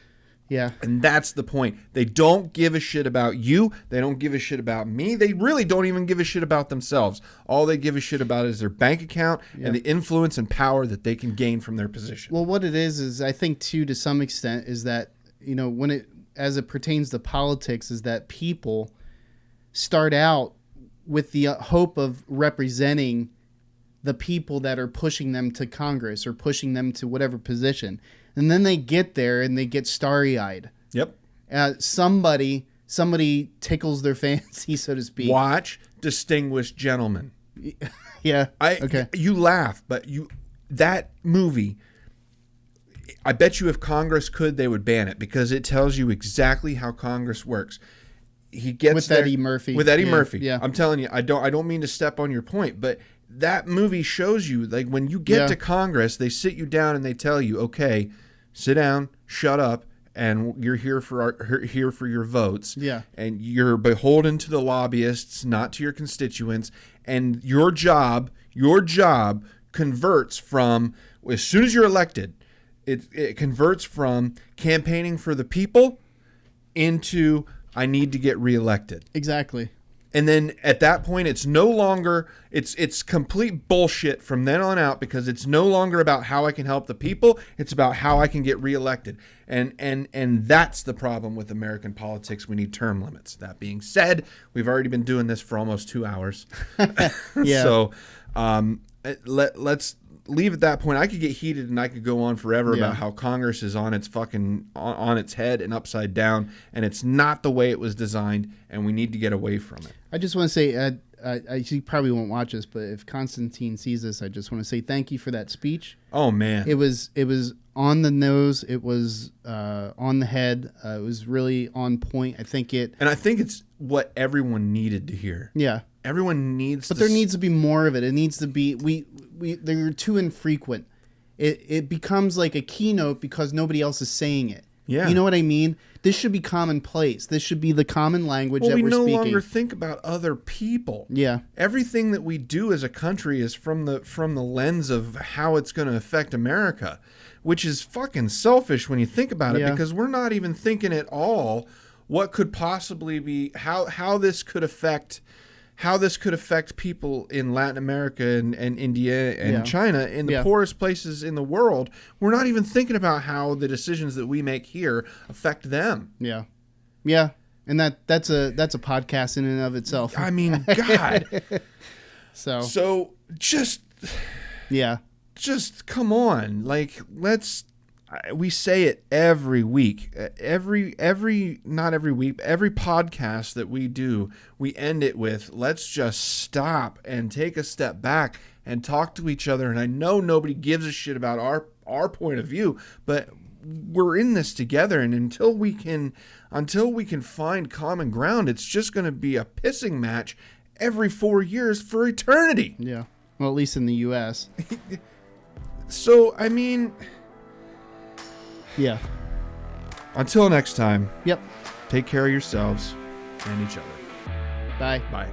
Yeah. And that's the point. They don't give a shit about you. They don't give a shit about me. They really don't even give a shit about themselves. All they give a shit about is their bank account and the influence and power that they can gain from their position. Well, what it is I think too, to some extent, is that, you know, as it pertains to politics, is that people start out with the hope of representing the people that are pushing them to Congress or pushing them to whatever position. And then they get there and they get starry-eyed. Yep. Somebody tickles their fancy, so to speak. Watch Distinguished Gentlemen. Yeah. Okay. You laugh, but that movie, I bet you if Congress could, they would ban it because it tells you exactly how Congress works. He gets with there, Eddie Murphy. With Eddie Murphy. Yeah. I'm telling you, I don't mean to step on your point, but that movie shows you, like, when you get to Congress, they sit you down and they tell you, okay, sit down, shut up, and you're here for your votes. Yeah. And you're beholden to the lobbyists, not to your constituents. And your job converts from, as soon as you're elected, it converts from campaigning for the people into, I need to get reelected. Exactly. And then at that point, it's no longer, it's complete bullshit from then on out because it's no longer about how I can help the people. It's about how I can get reelected. And that's the problem with American politics. We need term limits. That being said, we've already been doing this for almost 2 hours. Yeah. So let's leave at that point. I could get heated and I could go on forever about how Congress is on its fucking on its head and upside down, and it's not the way it was designed, and we need to get away from it. I just want to say, he probably won't watch this, but if Konstantin sees this, I just want to say thank you for that speech. Oh man, it was on the nose. It was on the head. It was really on point. I think it's what everyone needed to hear. Yeah. Everyone needs, but there needs to be more of it. It needs to be they're too infrequent. It becomes like a keynote because nobody else is saying it. Yeah, you know what I mean. This should be commonplace. This should be the common language that we're speaking. We no longer think about other people. Yeah, everything that we do as a country is from the lens of how it's going to affect America, which is fucking selfish when you think about it. Because we're not even thinking at all what could possibly be how this could affect. How this could affect people in Latin America and India and China, in the poorest places in the world. We're not even thinking about how the decisions that we make here affect them. Yeah. Yeah. And that's a podcast in and of itself. I mean, God. So just come on. Like, we say it every week, not every week, every podcast that we do, we end it with, let's just stop and take a step back and talk to each other. And I know nobody gives a shit about our point of view, but we're in this together, and until we can find common ground, it's just going to be a pissing match every 4 years for eternity. Yeah. Well, at least in the U.S. So, I mean, Yeah. until next time, Yep. take care of yourselves and each other. Bye. Bye.